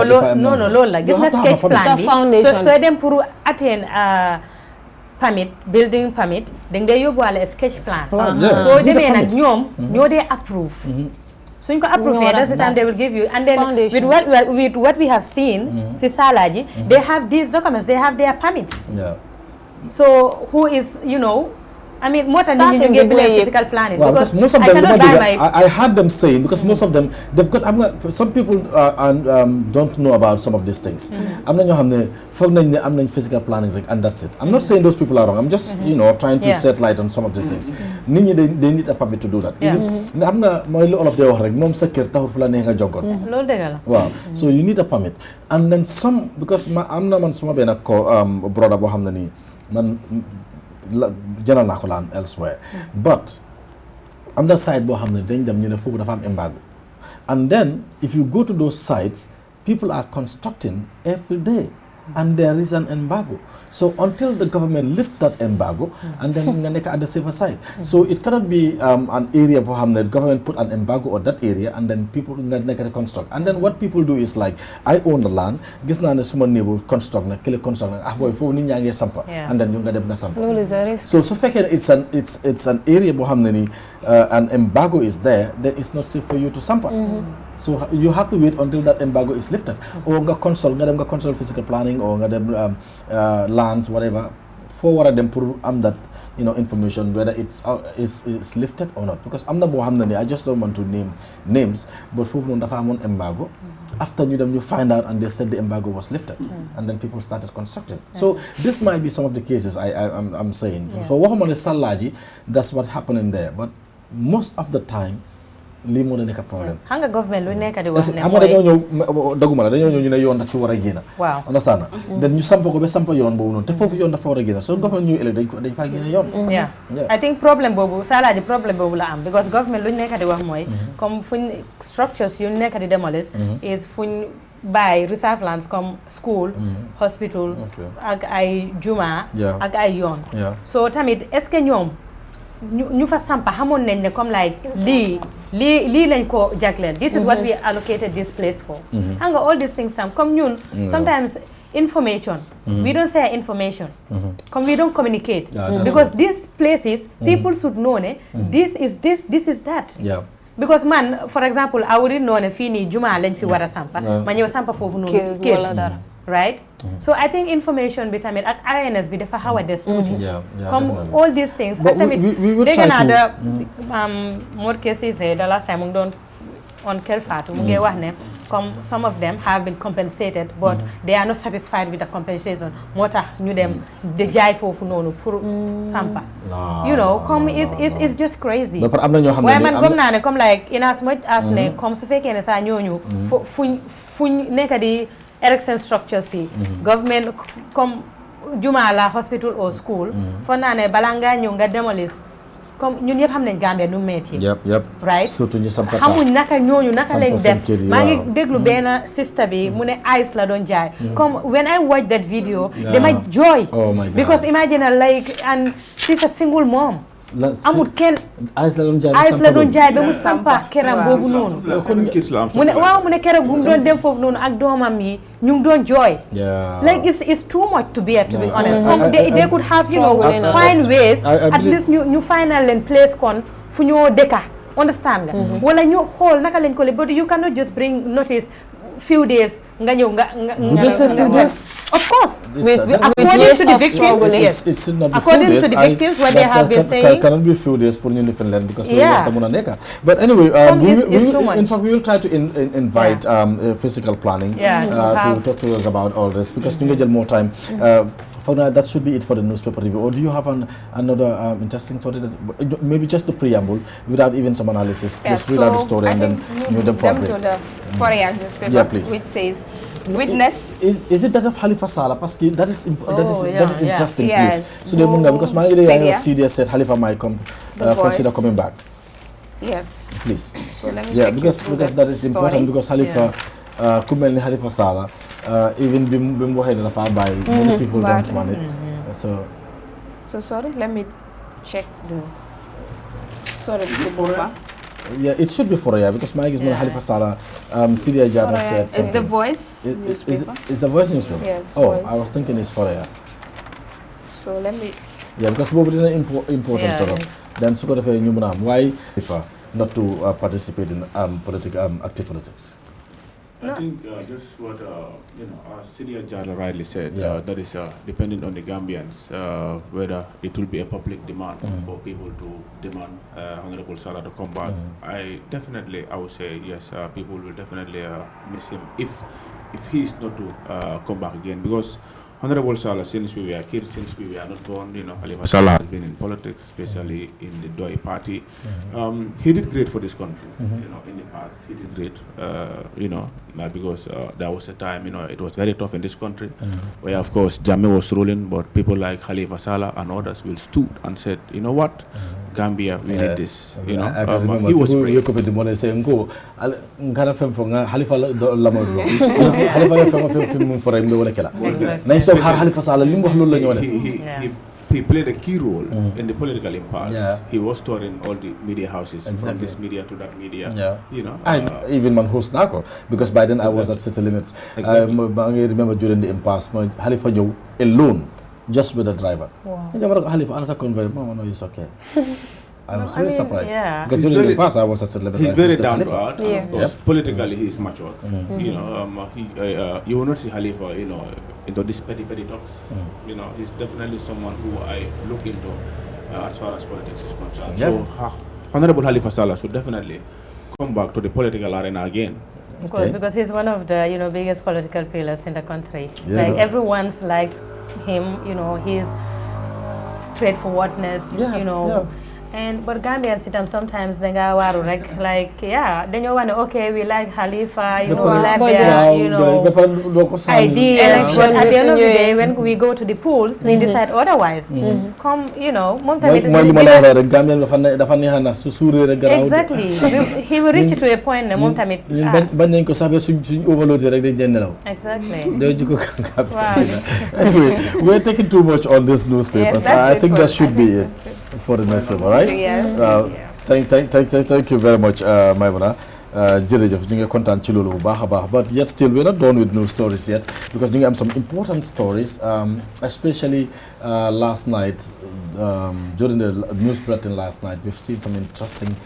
No, loolu la gis nga sketch plan bi. Sooy dem pour atteindre permit, building permit, dañ day yóbbuwaale sketch plan. Soo demee nag ñoom ñoo dee approve. So you can approve it, that's the time they will give you. And then with what we have seen, Sisalaji, they have these documents, they have their permits. Yeah. So who is, I mean, more than you get physical planning. Well, because most of them, I had them saying, because most of them, they've got, some people don't know about some of these things. I'm not physical planning, and that's it. I'm not saying those people are wrong. I'm just, trying to set light on some of these things. They need a permit to do that. All of them wow. So you need a permit. And then some, because I'm not brother Bohamdani, general nakolan elsewhere, but on the side embargo. And then if you go to those sites, people are constructing every day. and there is an embargo. So until the government lift that embargo, and then nga nekk at the safer side. So it cannot be an area for the government put an embargo on that area and then people nga nekk reconstruct. And then what people do is like, I own the land, gis na ne suma neighbor construct na, kile construct na, boy fo nit ñangi sampa, and then ñu nga dem nga sampa. So fekkee it's an area boo xam ne ni an embargo is there, then it's not safe for you to sampa. So you have to wait until that embargo is lifted. Or nga consult physical planning or nga dem lands, whatever, forward them pour that information whether it's lifted or not. Because am na boo xam ne ni I just don't want to name names, but foofu noonu dafa amoon embargo. After you find out and they said the embargo was lifted, and then people started constructing. So this might be some of the cases I'm saying. So waxuma ne Sallaji, that's what happened in there, but most of the time lii moo nekk problème. Xam nga government lu nekk di wax ne xam nga dañoo ñëw daguma la dañoo ñëw ñu ne yoon nag ci war a génn. Waaw understand na. then ñu samp ko ba samp yoon boobu noonu te foofu yoon dafa war a génn so government ñu ëllëg dañ faa génn yoon. yeah I think problème boobu Sallaji problème boobu la am because government lu nekk di wax mooy comme fuñ structures yu nekk di demolish is fuñ by reserve lands comme school hospital ak ay juma ak ay yoon. So tamit est-ce que ñoom ñu fa sampa xamoon nañ ne comme like lii lañ ko jagleel. This is what we allocated this place for. Xam nga all these things comme ñun sometimes information we don't share information comme we don't communicate because these places people should know ne this is that. Because man for example I wouldn't know ne fii nii juma lañ fi war a sampa ma ñëw sampa foofu noonu kër right. So I think information bi tamit ak awareness bi dafa xaw a des tuuti. Comme all these things. But we will try to. Dégg naa Mor Kessé the last time mu ngi doon on Kër Fatou mu ngi wax ne comme some of them have been compensated but they are not satisfied with the compensation moo tax ñu dem de jaay foofu noonu pour sampa. Comme it's just crazy. waaye man gëm naa ne comme like in as much as ne comme su fekkee ne saa ñooñu fuñ nekk di erection structures yi government comme juma la hospital or school foog naa ne balaa ngaa ñëw nga demolish comme ñun yëpp xam nañ Gambia nu metti right surtout ñu samp xamuñ naka ñooñu naka lañ def maa ngi déglu benn sister bi mu ne ice la doon jaay comme when I watch that video dama jooy because imagine like and she's a single mom amul kenn ice la doon jaay ba mu sampa keram boobu noonu mu ne waaw mu ne keram bu mu doon dem foofu noonu ak doomam yi ñu ngi doon jooy like it's too much to bear to be honest comme they could have find ways at least ñu final leen place kon fu ñoo dëkka understand nga wala ñu xool naka lañ ko le but you cannot just bring notice few days nga ñëw nga of course according to the victims it's not be according to the victims what they have been saying cannot be few days pour ñu defal leen because loolu waxta mën a nekk but anyway in fact we will try to invite physical planning to talk to us about all this because ñu ngi jël more time for now, that should be it for the newspaper review. Or do you have another interesting story? Maybe just the preamble, without even some analysis. Just read out the story and then move them for a break. To the Foreign newspaper, which says, witness. Is it that of Halifa Sallah? Because that is interesting, please. So because my CDS said Halifa might consider coming back. Yes. Please. So let me because that is important because Halifa. Kumel ni Halifa Sallah, even bim waxee ne dafa bàyyi many people don't want it. So sorry, let me check the story before. Yeah, it should be Foreya because my is Halifa Sallah. Sidia Jata said something. Is the Voice newspaper? Is the Voice newspaper? Yes. Oh, Voice. I was thinking it's Foreya. So let me. Yeah, because both did important to them. Then so got a why not to participate in active politics. I think just what Sidia Jala rightly said, that is depending on the Gambians, whether it will be a public demand for people to demand Honorable Sallah to come back. I would say yes, people will definitely miss him if he is not to come back again, because Honorable Sallah, since we were kids, since we were not born, Halifa Sallah has been in politics, especially in the Doi party. He did great for this country, in the past. He did great, because there was a time, it was very tough in this country, where, of course, Jammeh was ruling, but people like Halifa Sallah and others will stood and said, you know what, Gambia, we need this. You know, I can remember he was people brave. wake up in the morning saying, "Go, ngara fem fonga Halifa lamado." Halifa fem for him wala kala. Nañ tok xaar Halifa Sallah lim wax loolu la ñu def. He played a key role in the political impasse. Yeah. He was touring all the media houses, from this media to that media. Yeah. You know, I even man host Nako, because by then I was at City Limits. I remember during the impasse, Halifa ñëw alone, just with the driver. Wow. Halifa answer convoy, Mama, no, it's okay. I was really surprised. Yeah. Because during the past I was at City Limits. He's very down to earth. Yeah. Of course, politically he's mature. You know, you will not see Halifa, you know, into these petty talks. You know, he's definitely someone who I look into as far as politics is concerned. So, Honorable Halifa Sallah should definitely come back to the political arena again. Of course, because he's one of the biggest political pillars in the country. Like everyone likes him. You know, his straightforwardness. And but Gambians sometimes they go like then okay, we like Halifa, we like their ideas. But at the end of the day, when we go to the polls, we decide otherwise. Exactly. He will reach to a point Exactly. Anyway, we're taking too much on this newspaper, so I think that should be it for the newspaper, right? Yes. Thank you very much, Maimuna. Jërëjëf ñu ngi kontaan ci loolu bu baax a baax, but yet still we're not done with news stories yet, because ñu ngi am some important stories, especially last night, during the news bulletin last night, we've seen some interesting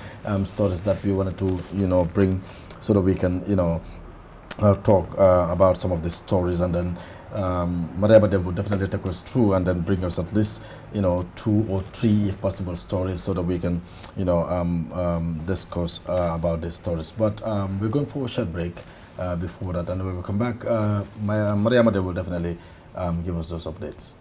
stories that we wanted to bring so that we can talk about some of the stories, and then Mariama Dem will definitely take us through and then bring us at least 2 or 3 if possible stories so that we can discuss about these stories. But we're going for a short break before that, and when we come back, Mariama Dem will definitely give us those updates.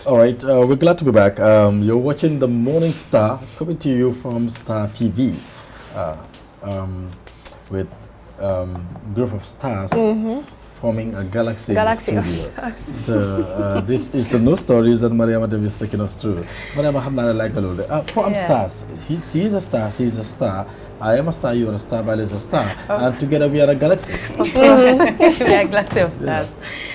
All right, we're glad to be back. You're watching The Morning Star, coming to you from Star TV, with group of stars forming a galaxy in the studio. So this is the news stories that Mariama Dem is taking us through. Mariama, hamna like a little. I'm stars. She is a star. She is a star. I am a star. You are a star. Bali is a star, and together we are a galaxy. Of course, we are a galaxy of stars.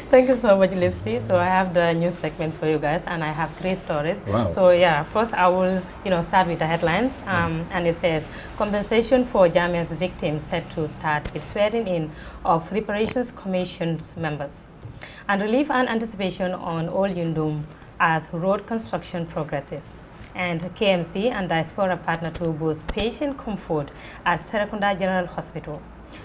Thank you so much, Lipsy. So I have the news segment for you guys, and I have 3 stories. Wow. So first I will, start with the headlines, and it says compensation for Jamia's victims set to start with swearing in of reparations commission's members, and relief and anticipation on Old Yundum as road construction progresses. And KMC and Diaspora partner to boost patient comfort at Serekunda General Hospital.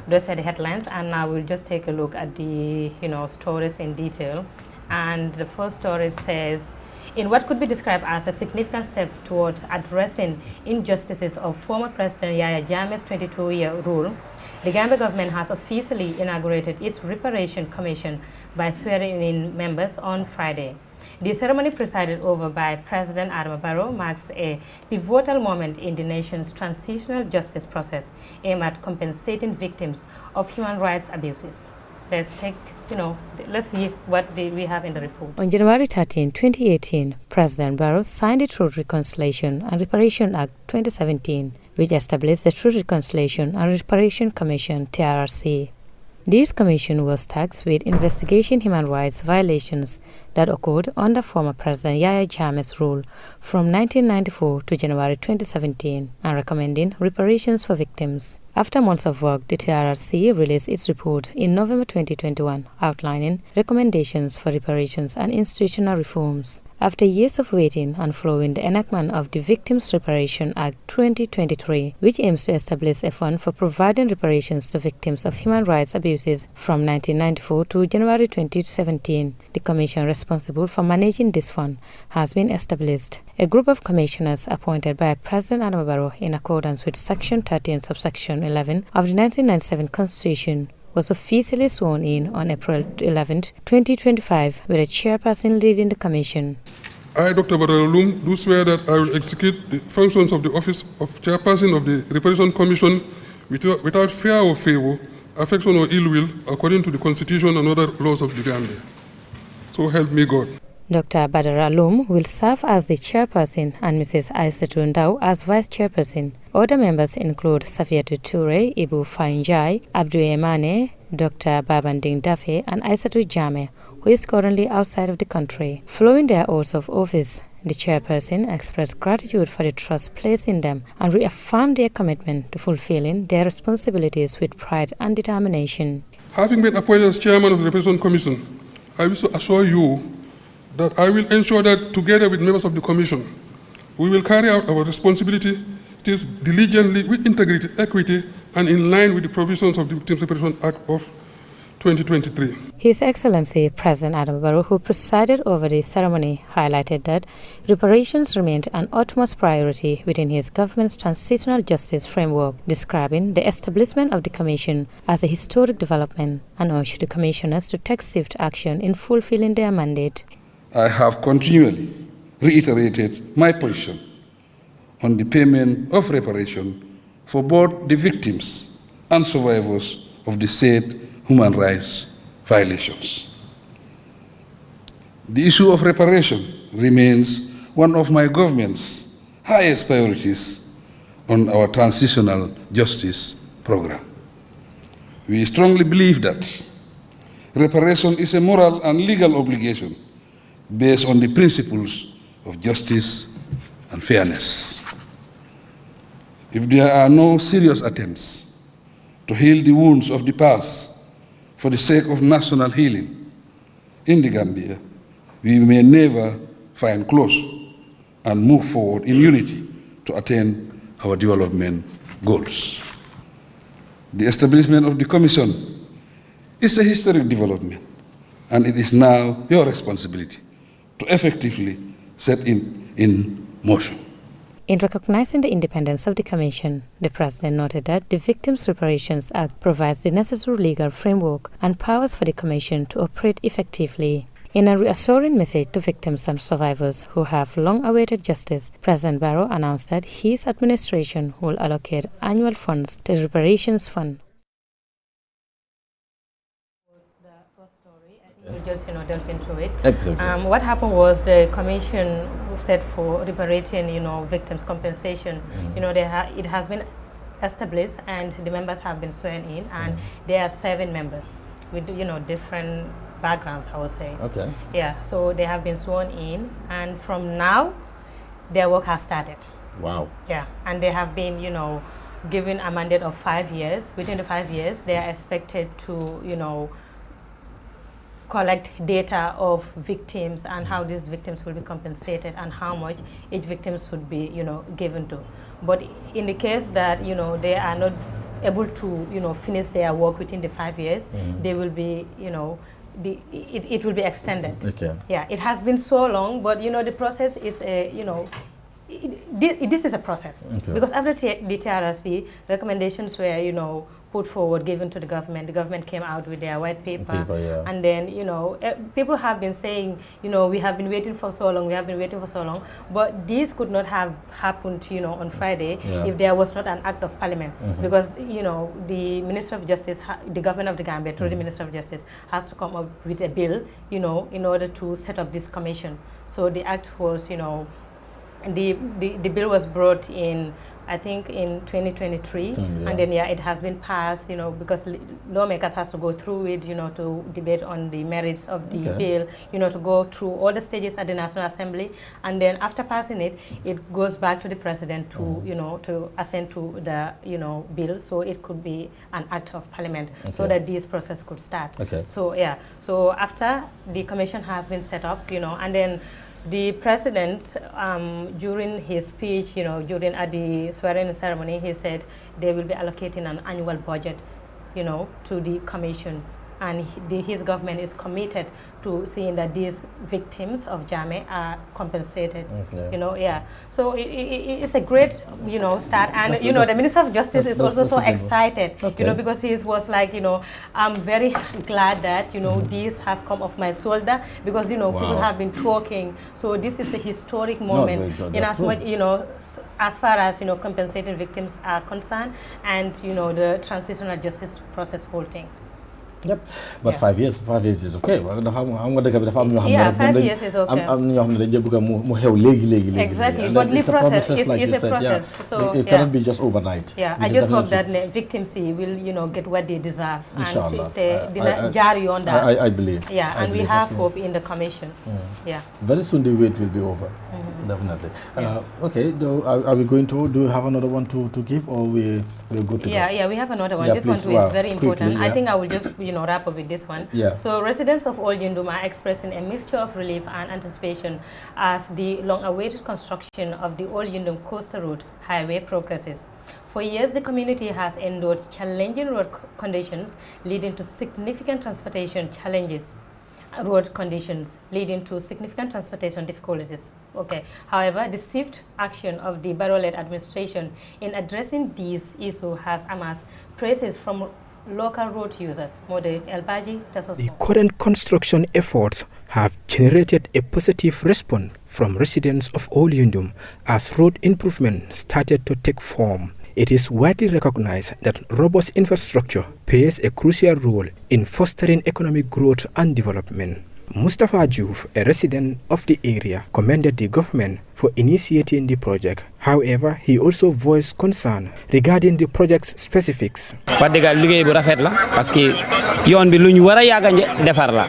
Those are the headlines, and now we'll just take a look at the stories in detail. And the first story says, in what could be described as a significant step towards addressing injustices of former President Yahya Jammeh's 22-year rule, the Gambia government has officially inaugurated its reparation commission by swearing in members on Friday. The ceremony, presided over by President Adama Barrow, marks a pivotal moment in the nation's transitional justice process aimed at compensating victims of human rights abuses. Let's see what we have in the report. On January 13, 2018, President Barrow signed the Truth, Reconciliation and Reparation Act 2017, which established the Truth, Reconciliation and Reparation Commission, TRRC. This commission was tasked with investigating human rights violations that occurred under former President Yahya Jammeh's rule from 1994 to January 2017 and recommending reparations for victims. After months of work, the TRRC released its report in November 2021, outlining recommendations for reparations and institutional reforms. After years of waiting and following the enactment of the Victims' Reparation Act 2023, which aims to establish a fund for providing reparations to victims of human rights abuses from 1994 to January 2017, the commission responsible for managing this fund has been established. A group of commissioners appointed by President Adama Barrow in accordance with Section 13, subsection 11 of the 1997 Constitution was officially sworn in on April 11, 2025, with a chairperson leading the commission. I, Dr. Badaralum, do swear that I will execute the functions of the office of Chairperson of the Reparation Commission without fear or favor, affection or ill will, according to the Constitution and other laws of the Gambia. So help me God. Dr. Badar Alum will serve as the chairperson and Mrs. Aissatou Ndao as vice chairperson. Other members include Safiatou Toure, Ibu Fainjai, Abdou Emane, Dr. Babanding Dafe, and Aissatou Jame, who is currently outside of the country. Following their oaths of office, the chairperson expressed gratitude for the trust placed in them and reaffirmed their commitment to fulfilling their responsibilities with pride and determination. Having been appointed as chairman of the Reparation Commission, I wish to assure you that I will ensure that together with members of the Commission, we will carry out our responsibilities diligently with integrity, equity, and in line with the provisions of the Victims Reparation Act of 2023. His Excellency President Adam Barrow, who presided over the ceremony, highlighted that reparations remained an utmost priority within his government's transitional justice framework, describing the establishment of the Commission as a historic development and urged the Commissioners to take swift action in fulfilling their mandate. I have continually reiterated my position on the payment of reparation for both the victims and survivors of the said human rights violations. The issue of reparation remains one of my government's highest priorities on our transitional justice program. We strongly believe that reparation is a moral and legal obligation based on the principles of justice and fairness. If there are no serious attempts to heal the wounds of the past for the sake of national healing in the Gambia, we may never find close and move forward in unity to attain our development goals. The establishment of the Commission is a historic development, and it is now your responsibility to effectively set in motion. In recognizing the independence of the Commission, the President noted that the Victims Reparations Act provides the necessary legal framework and powers for the Commission to operate effectively. In a reassuring message to victims and survivors who have long awaited justice, President Barrow announced that his administration will allocate annual funds to the Reparations Fund. We'll just delve into it. Exactly. What happened was the commission set for reparating victims compensation. It has been established and the members have been sworn in, and there are 7 members with different backgrounds, I would say. Okay. Yeah, so they have been sworn in, and from now their work has started. Wow. Yeah, and they have been given a mandate of 5 years. Within the 5 years they are expected to collect data of victims and how these victims will be compensated and how much each victim should be given to. But in the case that they are not able to finish their work within the 5 years, they will be it will be extended. Okay. Yeah, it has been so long, but the process is this is a process. Okay. Because after the TRRC recommendations were put forward, given to the government. The government came out with their white paper, yeah. and then people have been saying we have been waiting for so long, but this could not have happened on Friday if there was not an act of parliament, because the Minister of Justice, the government of the Gambia through the Minister of Justice has to come up with a bill in order to set up this commission. So the act was the bill was brought in, I think, in 2023, and then it has been passed, because lawmakers has to go through it, to debate on the merits of the bill, to go through all the stages at the National Assembly, and then after passing it, it goes back to the president to, to assent to the, bill, so it could be an act of parliament, so that this process could start. So so after the commission has been set up, and then the president, during his speech, at the swearing ceremony, he said they will be allocating an annual budget, to the commission, and his government is committed to seeing that these victims of Jammeh are compensated. Okay. You know, yeah. So it's a great, you know, start, and That's- you know, the that's- Minister of Justice is also that's so the thing. excited, Okay. you know, because he was like, you know, I'm very glad that, you know, this has come off my shoulder, because, you know, people Wow. have been talking. So this is a historic moment, in that's as true. much, you know, as far as, you know, compensating victims are concerned, and, you know, the transitional justice process whole thing. Yep, but Yeah. 5 years is okay. Well, xam nga dëkk bi dafa am ñoo xam ne Yeah, rek 5 dañ- years is okay. am ñoo xam ne dañ bëgg mu xew léegi. Exactly, And but then it's the a process process, like is you a said, yeah. process. So, It yeah. cannot be just overnight. Yeah, which I is just hope definitely that victims will, you know, get what they deserve. Inshallah. And they dina jaar yoon daal. I believe. Yeah, I and we believe have that's- hope in the commission. Yeah. Very soon the wait will be over. Definitely. Okay, are we going to, do you have another one to give, or we're good to go? Yeah, we have another one. Yeah, This please, one too wow, is very quickly, important. I yeah. think I will just, you know, wrap up with this one. Yeah. So residents of Old Yundum are expressing a mixture of relief and anticipation as the long-awaited construction of the Old Yundum Coastal Road Highway progresses. For years, the community has endured challenging road conditions, leading to significant transportation challenges. Road conditions leading to significant transportation difficulties. Okay. However, the swift action of the Barrow-led administration in addressing these issues has amassed praises from local road users. Mode Elbaji, The current construction efforts have generated a positive response from residents of Old Yundum as road improvement started to take form. It is widely recognized that robust infrastructure plays a crucial role in fostering economic growth and development. Mustafa Diouf, a resident of the area, commended the government for initiating the project. However, he also voiced concern regarding the project's specifics. wax dëgg liggéey bu rafet la parce que yoon bi lu ñu war a yàgg a defar la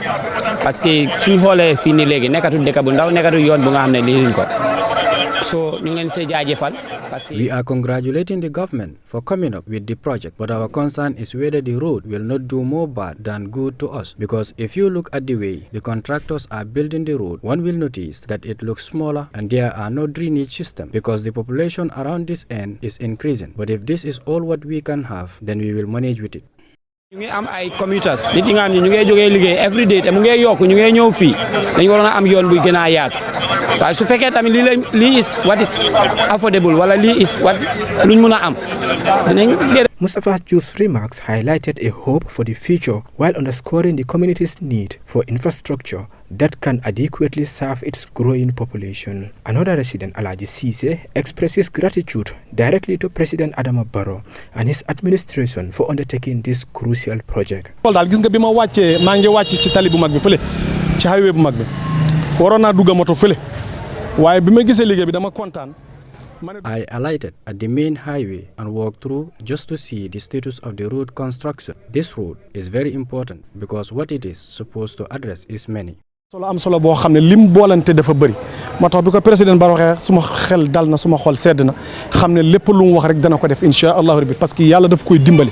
parce que suñ xoolee fii nii léegi nekkatul dëkk bu ndaw nekkatul yoon bu nga xam ne lii ko so ñu ngi leen see jaajëfal. We are congratulating the government for coming up with the project, but our concern is whether the road will not do more bad than good to us. Because if you look at the way the contractors are building the road, one will notice that it looks smaller and there are no drainage system because the population around this end is increasing. But if this is all what we can have, then we will manage with it. ñu ngi am ay commuters nit ñi nga xam ne ñu ngi jógee liggéey every day te mu ngi yokk ñu ngi ñëw fii dañu waroon a am yoon buy gën a yaatu waaye su fekkee tamit lii is what is affordable wala lii is what luñ mun a am dinañ gën. Mustafa Diouf's remarks highlighted a hope for the future while underscoring the community's need for infrastructure that can adequately serve its growing population. Another resident, Alaji Cisse, expresses gratitude directly to President Adama Barrow and his administration for undertaking this crucial project. daal gis nga bi ma wàccee maa ngi wàcc ci tali bu mag bi fële ci highway bu mag bi waroon naa dugg moto fële waaye bi ma gisee liggéey bi dama kontaan. I alighted at the main highway and walked through just to see the status of the road construction. This road is very important because what it is supposed to address is many. solo am solo boo xam ne lim boolante dafa bëri moo tax bi ko président Barrow waxee suma xel dal na suma xol sedd na xam ne lépp lu mu wax rek dana ko def incha allahu rabbi parce que yàlla daf koy dimbali.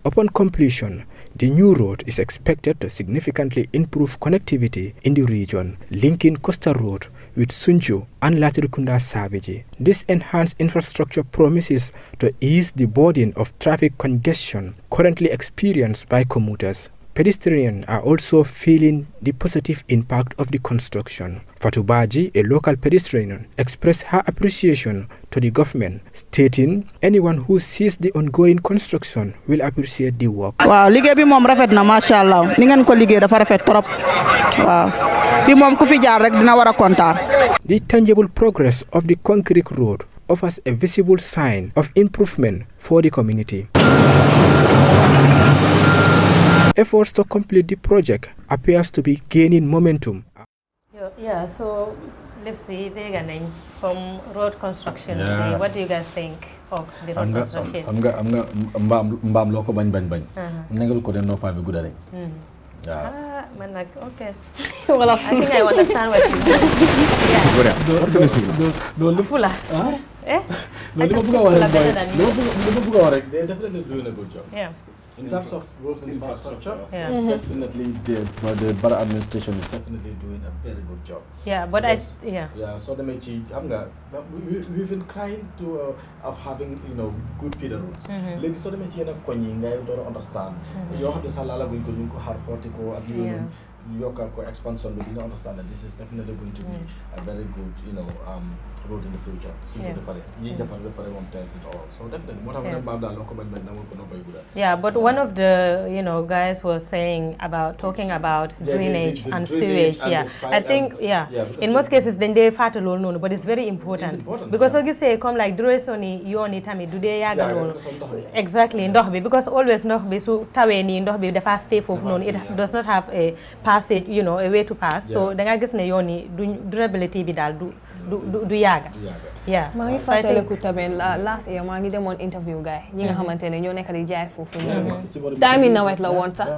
Upon completion, the new road is expected to significantly improve connectivity in the region, linking Coastal Road with Sunju and Latrikunda Savage. This enhanced infrastructure promises to ease the burden of traffic congestion currently experienced by commuters. Pedestrians are also feeling the positive impact of the construction. Fatou Baji, a local pedestrian, expressed her appreciation to the government, stating anyone who sees the ongoing construction will appreciate the work. Waaw liggéey bi moom rafet na macha allah ni ngeen ko liggéey dafa rafet trop waaw fii moom ku fi jaar rek dina war a kontaan. The tangible progress of the concrete road offers a visible sign of improvement for the community. Efforts to complete the project appears to be gaining momentum. Yeah, so let's see, from road construction, Yeah. what do you guys think of the road construction? am nga mbaam loo ko bañ nengal ko den noppa bi gudda rek. Man like, okay. Well, I think I understand what you mean. No, Fula. No, li ma bëgg a wax rek, they definitely doing a good job. Yeah. In terms of road infrastructure, Yeah. definitely the borough administration is definitely doing a very good job. Yeah, but yeah. So we've been trying to of having good feeder roads. Like so don't understand. You have this halala going to expansion, but you don't understand that this is definitely going to be a very good road in the future. So tells it all. So definitely yeah, but one of the guys was saying about talking about drainage and sewage. I think in most cases then they fat alone, but it's very important. Because you say come like duresoni yoni tami do they exactly in Dohby, because always Dohby so taweni in Dohby the fast stay for known it does not have a passage, a way to pass. So then I guess yoni durability be dal do yaga. Yeah. maa ngi fàttaliku tamit last year maa ngi demoon interview guy ñi nga xamante ne ñoo nekk di jaay foofu time yi nawet la woon sax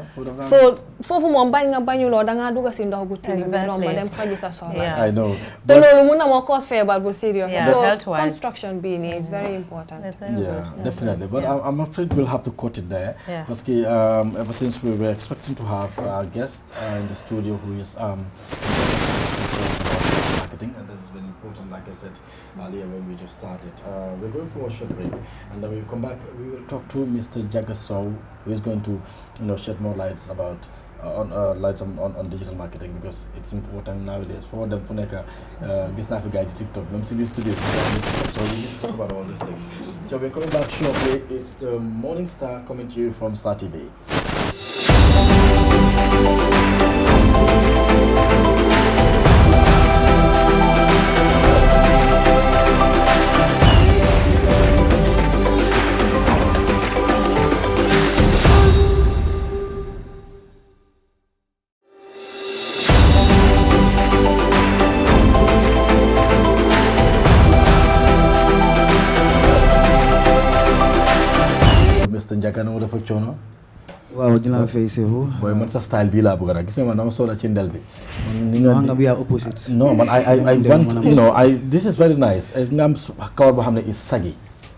so foofu moom bañ nga bañuloo da ngaa dugg si ndox gu tilim bi romb dem faji sa soxla I know te loolu mun na moo cause feebar bu serious so construction being is very important. Definitely, but I'm afraid we'll have to cut it there because ever since we were expecting to have a guest in the studio who is marketing, and this is very important, like I said earlier when we just started. We're going for a short break, and then we come back. We will talk to Mr. Jagasow, who is going to shed more lights about on digital marketing, because it's important nowadays for them for neka business guide TikTok. Même si we studio, so we need to talk about all these things. So we're coming back shortly. It's the Morning Star coming to you from Star TV. Njagano dafa coono. Waaw dina fay sefu. Boy man sa style bi la bëgg rek gis nga man dama solo ci ndel bi. Ni nga we are opposites. No man I want this is very nice. Nga am kawar boo xam ne is saggy.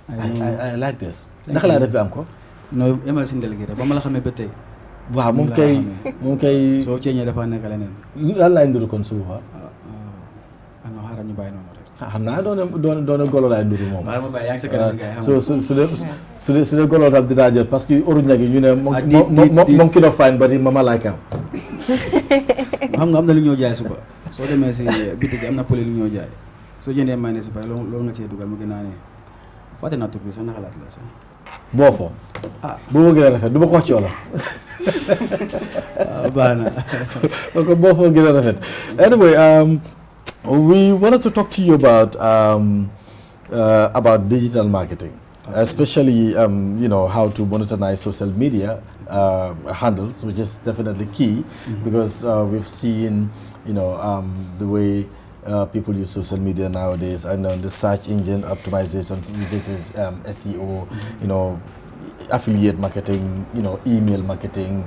I like this. Naka laa def bi am ko? No emal si ndel gi rek ba ma la xamee ba tey. Waaw moom kay soo ceeñee dafa nekk leneen. Lan laay nduru kon suufa. Ano xaaral ñu bàyyi noonu rek. xam naa doon golo laay nduru moom. su dee golo tam dinaa jël parce que oru ñag yi ñu ne moom ki doon fine ba di mama like am. xam nga am na lu ñoo jaay suba soo demee si bitig am na poli lu ñoo jaay soo jëndee mayonnaise ba pare loolu nga cee dugal mu gën naa ne fàtte naa tur bi sax na xalaat la sax. boo foo. boo gën a rafet du ma ko wax ci wolof. baax na. donc boo foo gën a rafet. Anyway, we wanted to talk to you about digital marketing, especially how to monetize social media handles, which is definitely key because we've seen the way people use social media nowadays, and the search engine optimization, which is SEO, affiliate marketing, email marketing,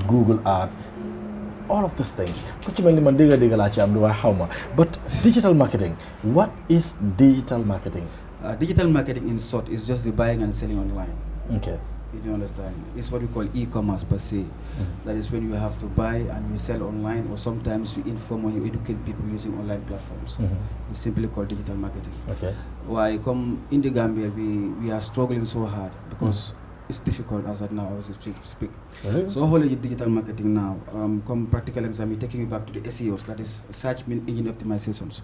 Google Ads. All of these things. But digital marketing, what is digital marketing? Digital marketing in short is just the buying and selling online. Okay. If you understand, it's what we call e-commerce per se. That is when you have to buy and you sell online, or sometimes you inform or you educate people using online platforms. It's simply called digital marketing. Okay. Why come in the Gambia we are struggling so hard because it's difficult as of now as we speak. Really? So whole digital marketing now, come practical exam, taking you back to the SEOs, that is search engine optimizations.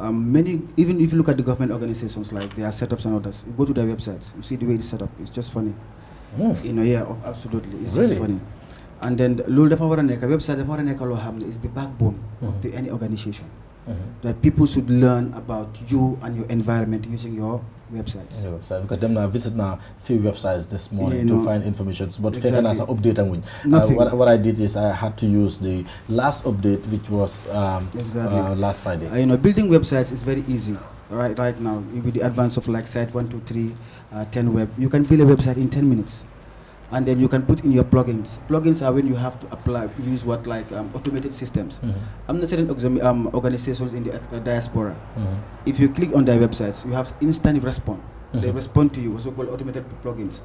Many, even if you look at the government organizations like their setups and others, you go to their websites, you see the way it's set up, it's just funny. Absolutely, it's really? Just funny. And then loolu dafa war a nekk website dafa war a nekk loo xam ne is the backbone of any organization. That people should learn about you and your environment using your websites. Your website, because them now visit now few websites this morning to find information, but exactly. As an update and what I did is I had to use the last update, which was last Friday. Building websites is very easy. Right now, with the advance of like site 1, 2, 3, 10 web, you can build a website in 10 minutes. And then you can put in your plugins. Plugins are when you have to use automated systems. I'm not certain organizations in the diaspora. If you click on their websites, you have instant response. They respond to you, so-called automated plugins.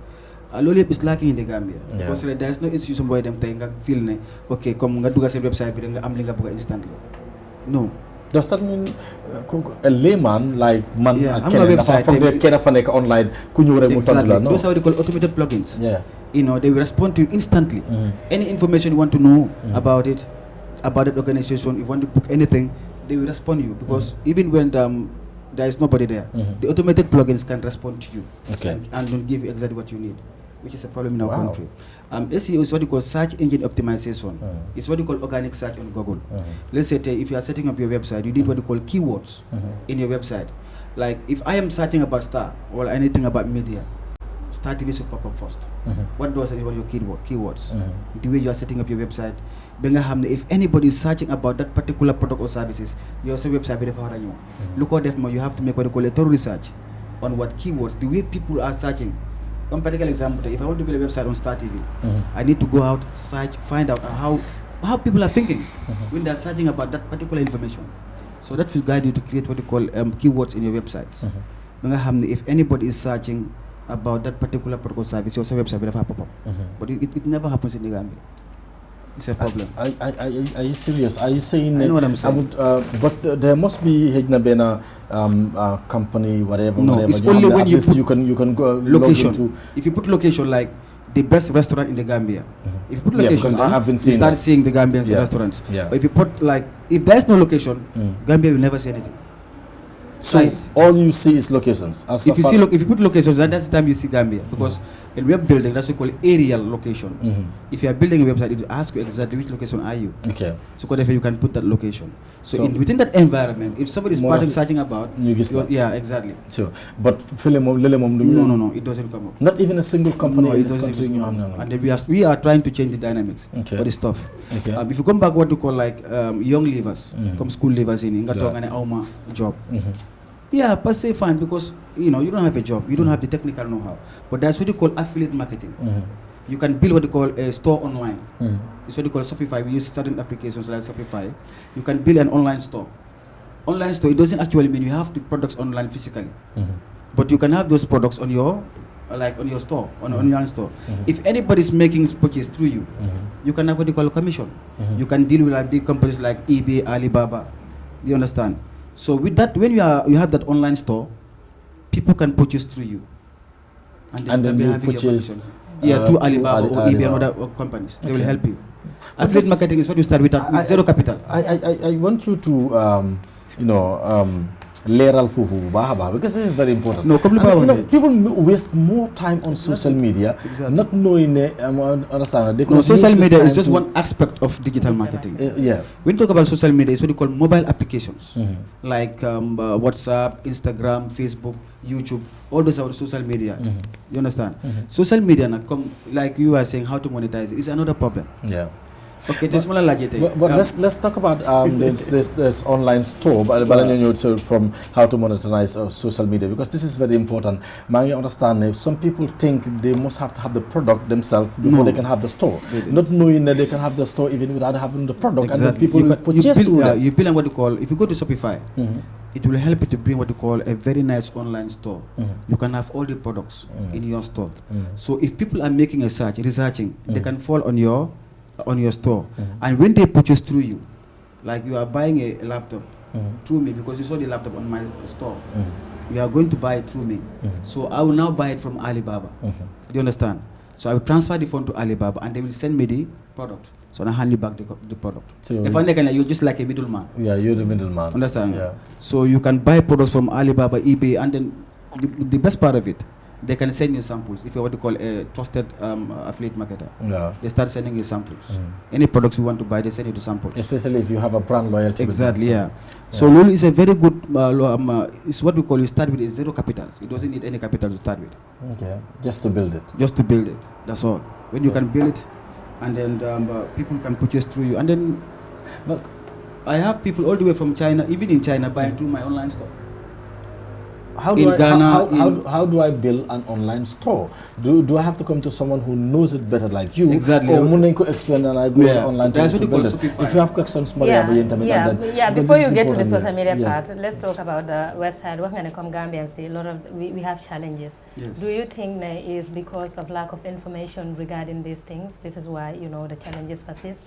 loolu yëpp is lacking in the Gambia. Because there is no institution booy dem tey nga feel ne ok comme nga dugg seen website bi nga am li nga bëgg instantly no. Does that mean a layman like man ak keneen dafa foog ne kenn fa nekk online ku ñëw rek mu tontu la no? Those are what they call automated plugins. You know, they will respond to you instantly. Any information you want to know about it, about that organization, if you want to book anything, they will respond to you because even when there is nobody there, the automated plugins can respond to you and don't give you exactly what you need, which is a problem in our country. SEO is what you call search engine optimization. It's what you call organic search on Google. Let's say if you are setting up your website, you need what you call keywords in your website. Like if I am searching about Star or anything about media, Star TV should pop up first. What does it about your keywords? The way you are setting up your website. If anybody is searching about that particular product or services, your website look what you have to make what you call a thorough research on what keywords, the way people are searching. One particular example, if I want to build a website on Star TV, I need to go out, search, find out how people are thinking when they are searching about that particular information. So that will guide you to create what you call keywords in your websites. If anybody is searching about that particular product or service, your website will pop up. But it never happens in the Gambia. It's a problem. Are you serious? Are you saying? I know what I'm saying. But there must be a company, whatever. No, whatever. it's only when you can go location. If you put location like the best restaurant in the Gambia, if you put location, you start seeing the Gambian restaurants. But if you put if there's no location, Gambia will never see anything. So all you see is locations. If you put locations, that's the time you see Gambia because in web building that's what we call aerial location. If you are building a website, it asks you exactly which location are you. Okay. So therefore you can put that location. So within that environment, if somebody is searching about, exactly. Sure. But no, it doesn't come up. Not even a single company in this country. And then we are trying to change the dynamics for this stuff. If you come back, what you call young leavers, come school leavers in Auma job. Yeah, per se fine because you don't have a job, you don't have the technical know-how. But that's what you call affiliate marketing. You can build what you call a store online. It's what you call Shopify. We use certain applications like Shopify. You can build an online store. Online store, it doesn't actually mean you have the products online physically. But you can have those products on your store, on online store. If anybody is making purchase through you, you can have what you call a commission. You can deal with big companies like eBay, Alibaba. Do you understand? So with that, when you have that online store, people can purchase through you, and then you purchase through Alibaba or eBay and other companies. They will help you. Affiliate marketing is what you start with zero capital. I want you to leeral foofu bu baax a baax because this is very important. No, people waste more time on social media, not knowing understand. No, social media is just one aspect of digital marketing. When you talk about social media, it's what you call mobile applications like WhatsApp, Instagram, Facebook, YouTube. All those are social media. You understand? Social media, like you are saying, how to monetize it is another problem. Yeah. Okay, but let's talk about this online store, from how to monetize social media, because this is very important. I understand some people think they must have to have the product themselves before they can have the store, not knowing that they can have the store even without having the product. Exactly. And then people purchase you build what you call, if you go to Shopify, it will help you to bring what you call a very nice online store. You can have all the products in your store. So if people are making a search, researching, they can fall on your store. And when they purchase through you, like you are buying a laptop through me because you saw the laptop on my store, you are going to buy it through me. So I will now buy it from Alibaba. Do you understand? So I will transfer the phone to Alibaba and they will send me the product. So I hand you back the product. So you're just like a middleman. Yeah, you're the middleman. Understand? Yeah. So you can buy products from Alibaba, eBay, and then the best part of it, they can send you samples. If you're what you call a trusted affiliate marketer, they start sending you samples. Any products you want to buy, they send you the samples. Especially if you have a brand loyalty. Exactly, So Lulu is a very good, it's what we call, you start with zero capitals. It doesn't need any capital to start with. Okay, just to build it. Just to build it, that's all. When you can build it, and then people can purchase through you. And then I have people all the way from China, even in China, buying through my online store. in Ghana. How do I build an online store? Do I have to come to someone who knows it better like you? Exactly. Or mun nañ ko explain and I go online to build it? If you have questions, Maria, before you get to the social media part, let's talk about the website. We're going to come Gambia and see a lot of, we have challenges. Yes. Do you think that is because of lack of information regarding these things? This is why, the challenges persist?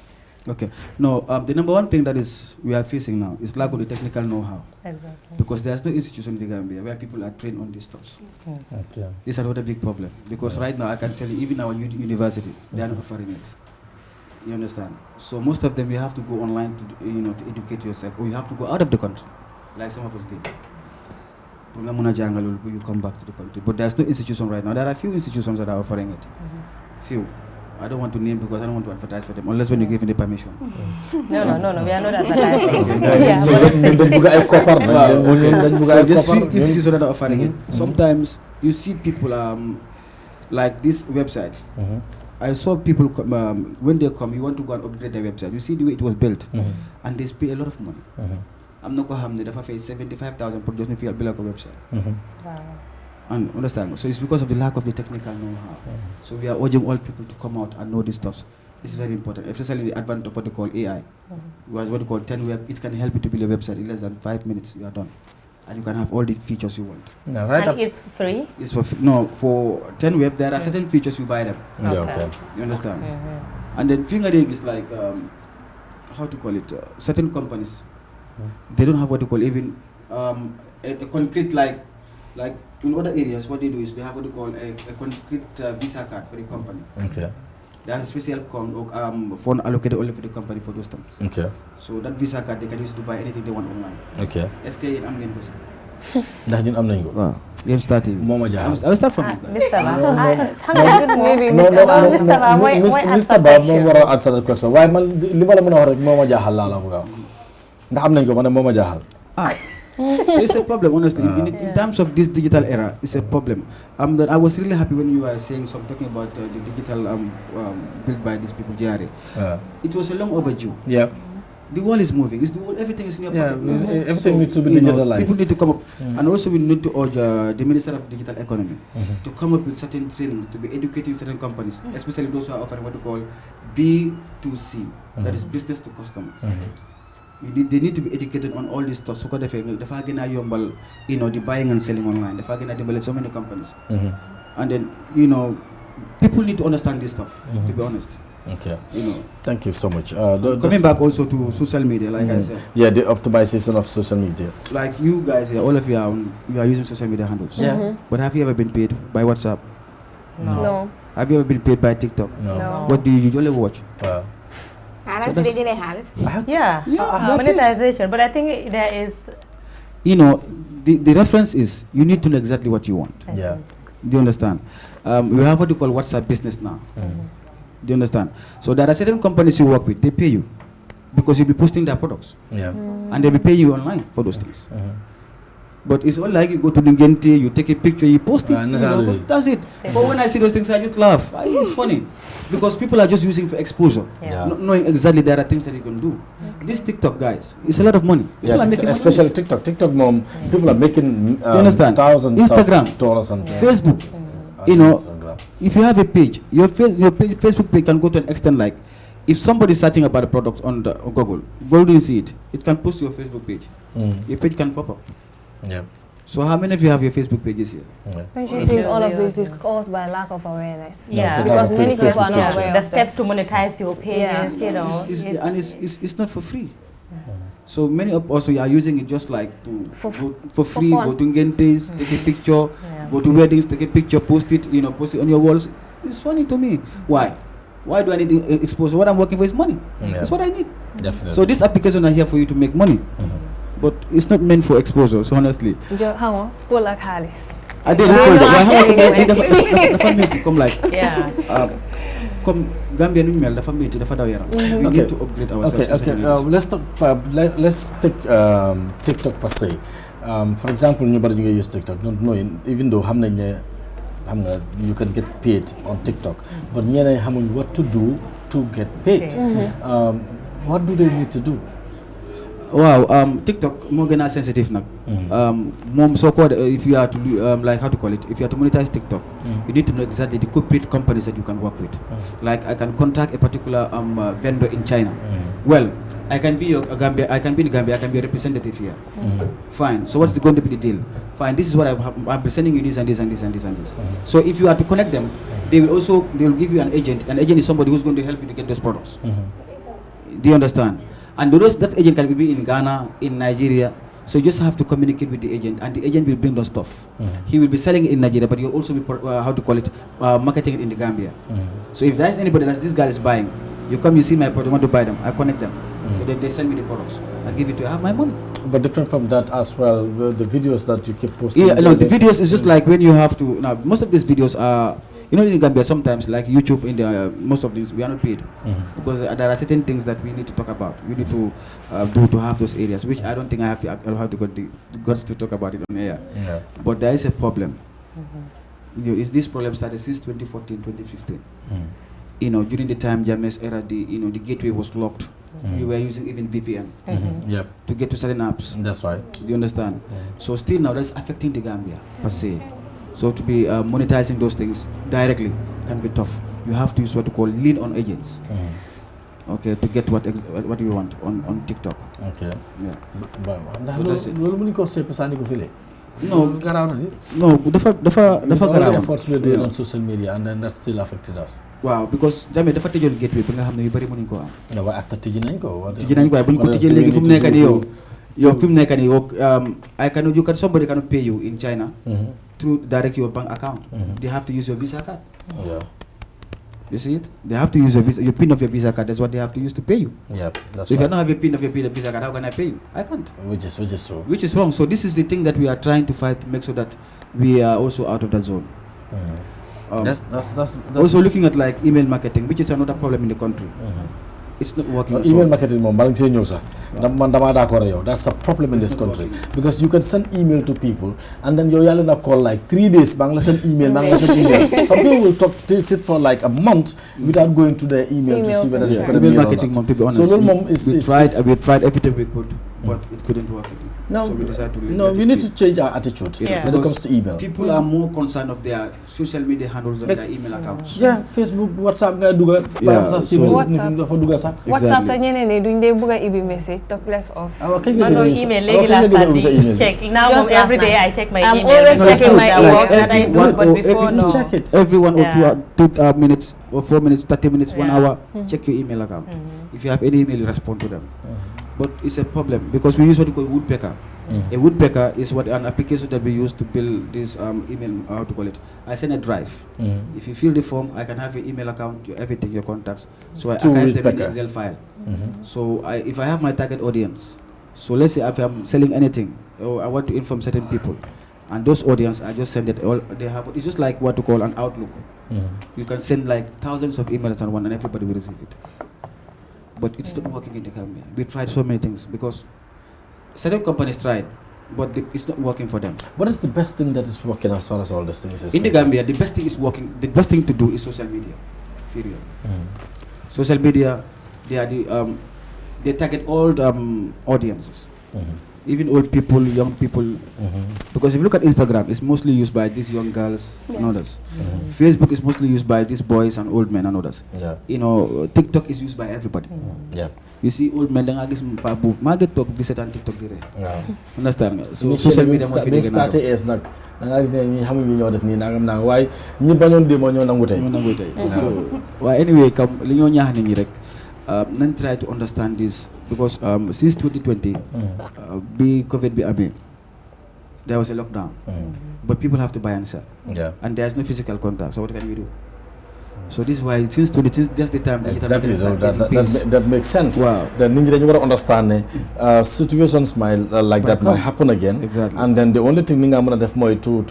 Okay. No, the number one thing that we are facing now is lack of the technical know-how. Exactly. Because there's no institution in the Gambia where people are trained on these stuff. Okay. This is another big problem. Because right now, I can tell you, even our university, they are not offering it. You understand? So most of them, you have to go online to educate yourself, or you have to go out of the country, like some of us did. You come back to the country. But there's no institution right now. There are a few institutions that are offering it. Few. I don't want to name because I don't want to advertise for them, unless when you give me the permission. No, we are not advertising. So just few institutions that are offering it. Sometimes you see people like these websites. I saw people when they come, you want to go and upgrade their website. You see the way it was built, and they pay a lot of money. I'm not going to pay 75,000 for just to build a website. Wow. And understand? So it's because of the lack of the technical know-how. So we are urging all people to come out and know this stuff. It's very important, especially the advent of what they call AI. What they call 10 web, it can help you to build a website in less than 5 minutes. You are done, and you can have all the features you want. Yeah, right. And it's free. It's for 10 web. There are certain features you buy them. Okay. You understand? And then fingerdig is like how to call it? Certain companies, they don't have what they call even a concrete like in other areas. What they do is they have what they call a concrete visa card for the company. Okay. They have a special phone allocated only for the company for those things. Okay. So that visa card they can use to buy anything they want online. Okay. SK in am ngeen ko sax. Ndax ñun am nañ ko. Waaw. Yéen start yi. Moma Jah. I will start from Mr. Ba moom war a answer the question waaye man li ma la mën a wax rek Moma Jahal laa la bëgg a wax ndax am nañ ko ma ne Moma Jahal. So it's a problem, honestly. In terms of this digital era, it's a problem. That I was really happy when you were saying talking about the digital built by these people, JRA. It was a long overdue. Yeah. The world is moving. Everything is in your pocket. Everything needs to be digitalized. People need to come up. And also we need to urge the Minister of Digital Economy to come up with certain trainings, to be educating certain companies, especially those who are offering what we call B2C, that is business to customers. They need to be educated on all this stuff. So the buying and selling online. So many companies. And then, people need to understand this stuff, to be honest. Okay. Thank you so much. Coming back also to social media, like I said. Yeah, the optimization of social media. Like you guys here, all of you are using social media handles. Yeah. But have you ever been paid by WhatsApp? No. Have you ever been paid by TikTok? No. What do you usually watch? Monetization, but I think there is. The reference is you need to know exactly what you want. Yeah. Do you understand? We have what you call WhatsApp business now. Do you understand? So there are certain companies you work with, they pay you because you'll be posting their products. Yeah. And they'll be paying you online for those things. But it's all like you go to Ngente, you take a picture, you post it. That's it. But when I see those things, I just laugh. It's funny because people are just using for exposure, not knowing exactly there are things that you can do. This TikTok, guys, it's a lot of money. Especially TikTok. TikTok, mom, people are making thousands Instagram, of dollars on Facebook. If you have a page, your Facebook page can go to an extent like, if somebody is searching about a product on Google didn't see it, it can post to your Facebook page. Your page can pop up. Yeah. So how many of you have your Facebook pages here? Don't you think all of this is caused by lack of awareness? Yeah, because many people are not aware of the steps to monetize your pages, and it's not for free. So many of us are using it just like for free. Go to Ngentes, take a picture. Go to weddings, take a picture, post it on your walls. It's funny to me. Why? Why do I need to expose? What I'm working for is money. That's what I need. Definitely. So these applications are here for you to make money. But it's not meant for exposure, so honestly. I did come like come Gambia nu mel dafa metti dafa daw yaram. We need to upgrade ourselves. Let's take TikTok per se. For example, ñu bari ñu ngi use TikTok, not knowing, even though xam nañ ne you can get paid on TikTok, but ñeneen xamuñ what to do to get paid. What do they need to do? Wow, TikTok more gonna sensitive now. Mom, so called if you are to like how to call it, if you are to monetize TikTok, you need to know exactly the corporate companies that you can work with. Like I can contact a particular vendor in China. Well, I can be Gambia. I can be in Gambia. I can be a representative here. Fine. So what's going to be the deal? Fine. This is what I'm sending you this and this and this and this and this. So if you are to connect them, they will give you an agent. An agent is somebody who's going to help you to get those products. Do you understand? And that agent can be in Ghana, in Nigeria. So you just have to communicate with the agent, and the agent will bring those stuff. He will be selling it in Nigeria, but he'll also be marketing it in the Gambia. So if there's anybody that this guy is buying, you come, you see my product, you want to buy them, I connect them. So then they send me the products. I give it to you, I have my money. But different from that as well, the videos that you keep posting. Yeah, no, the videos is just like when you have to. Now, most of these videos are, in Gambia sometimes, like YouTube, in the most of these we are not paid because there are certain things that we need to talk about. We need to do to have those areas, which I don't think I'll have to get the guts to talk about it on air. Yeah. But there is a problem. This problem started since 2014, 2015. During the time Jammeh's era, the gateway was locked. You were using even VPN to get to certain apps. That's right. Do you understand? So still now that's affecting the Gambia per se. So to be monetizing those things directly can be tough. You have to use what you call lean on agents. Okay, to get what you want on TikTok. Okay. Yeah. No, the efforts we did on social media, and then that still affected us. Wow, because Jammeh dafa tëjoon gateway bi nga xam ne yu bari mënuñ ko am. No, after tëj nañ ko. Tëj nañ ko waaye bu ñu ko tëjee léegi fu mu nekk nii yow fi mu nekk nii somebody cannot pay you in China through direct your bank account. They have to use your Visa card. Yeah. You see it? They have to use your pin of your Visa card. That's what they have to use to pay you. Yeah, that's so if I don't have your pin of your Visa card, how can I pay you? I can't. Which is true. Which is wrong. So this is the thing that we are trying to fight to make sure that we are also out of that zone. That's also looking at like email marketing, which is another problem in the country. It's not working. Email marketing, that's a problem in this country because you can send email to people and then you're yelling a call like 3 days. Send email. Some people will sit for like a month without going to their email to see whether they can email marketing. To be honest, we tried everything we could, but it couldn't work. No, so we decided to we need to change our attitude when it comes to email. People are more concerned of their social media handles than their email accounts. Yeah, Facebook, WhatsApp, WhatsApp sa ñeneen ñi duñ dee bëgg a ibi message talk less of. Email léegi last time check. Now every day I check my email. I'm always checking my email. Check it every 1 or 2 minutes or 4 minutes, 30 minutes, 1 hour. Check your email account. If you have any email, you respond to them. But it's a problem because we usually call woodpecker. A woodpecker is an application that we use to build this email. How to call it? I send a drive. If you fill the form, I can have your email account, everything, your contacts. So I archive them in an Excel file. So if I have my target audience, so let's say if I'm selling anything, or I want to inform certain people, and those audience, I just send it. All they have. It's just like what to call an Outlook. You can send like thousands of emails on one, and everybody will receive it. But it's not working in the Gambia. We tried so many things because certain companies tried, but it's not working for them. What is the best thing that is working as far as all these things is in the Gambia? The best thing is working. The best thing to do is social media. Period. Social media, they target all the audiences. Even old people, young people. Because if you look at Instagram, it's mostly used by these young girls and others. Facebook is mostly used by these boys and old men and others. TikTok is used by everybody. You see old men, TikTok. Understand? So social media anyway, then try to understand this because since 2020, COVID there was a lockdown, but people have to buy and sell, and there's no physical contact. So what can we do? So this is why since 2020, that's the time exactly that makes sense. Wow. The Ninja, you got to understand situations might like that might happen again. Exactly. And then the only thing I'm gonna have more to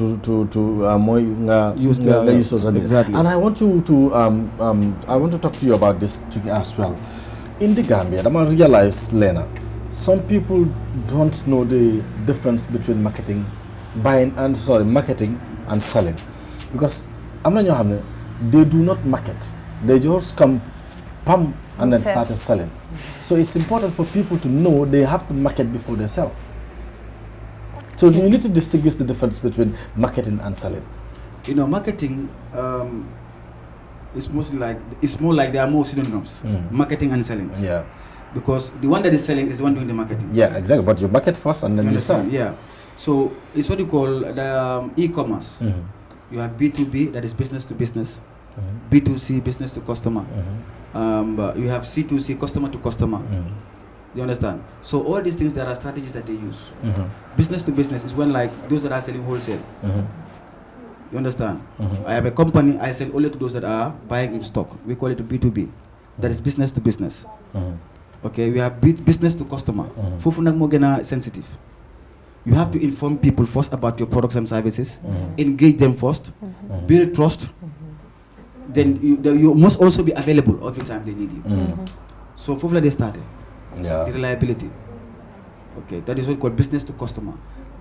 use social media. Exactly. And I want to talk to you about this as well. In the Gambia, I realized, Lena, some people don't know the difference between marketing and selling, because they do not market. They just come, pump, and then started selling. So it's important for people to know they have to market before they sell. So you need to distinguish the difference between marketing and selling. You know, marketing is more like there are more synonyms. Marketing and selling. Yeah. Because the one that is selling is the one doing the marketing. Yeah, exactly. But you market first and then you sell. Yeah. So it's what you call the e-commerce. You have B2B, that is business to business. B2C, business to customer. You have C2C, customer to customer. You understand? So all these things, there are strategies that they use. Business to business is when like those that are selling wholesale. You understand? I have a company, I sell only to those that are buying in stock. We call it B2B. That is business to business. Okay, we have business to customer. Fofu nak mo gëna sensitive. You have to inform people first about your products and services, engage them first, build trust. Then you must also be available every time they need you. So fofu la they started. Yeah. The reliability. Okay, that is what we call business to customer.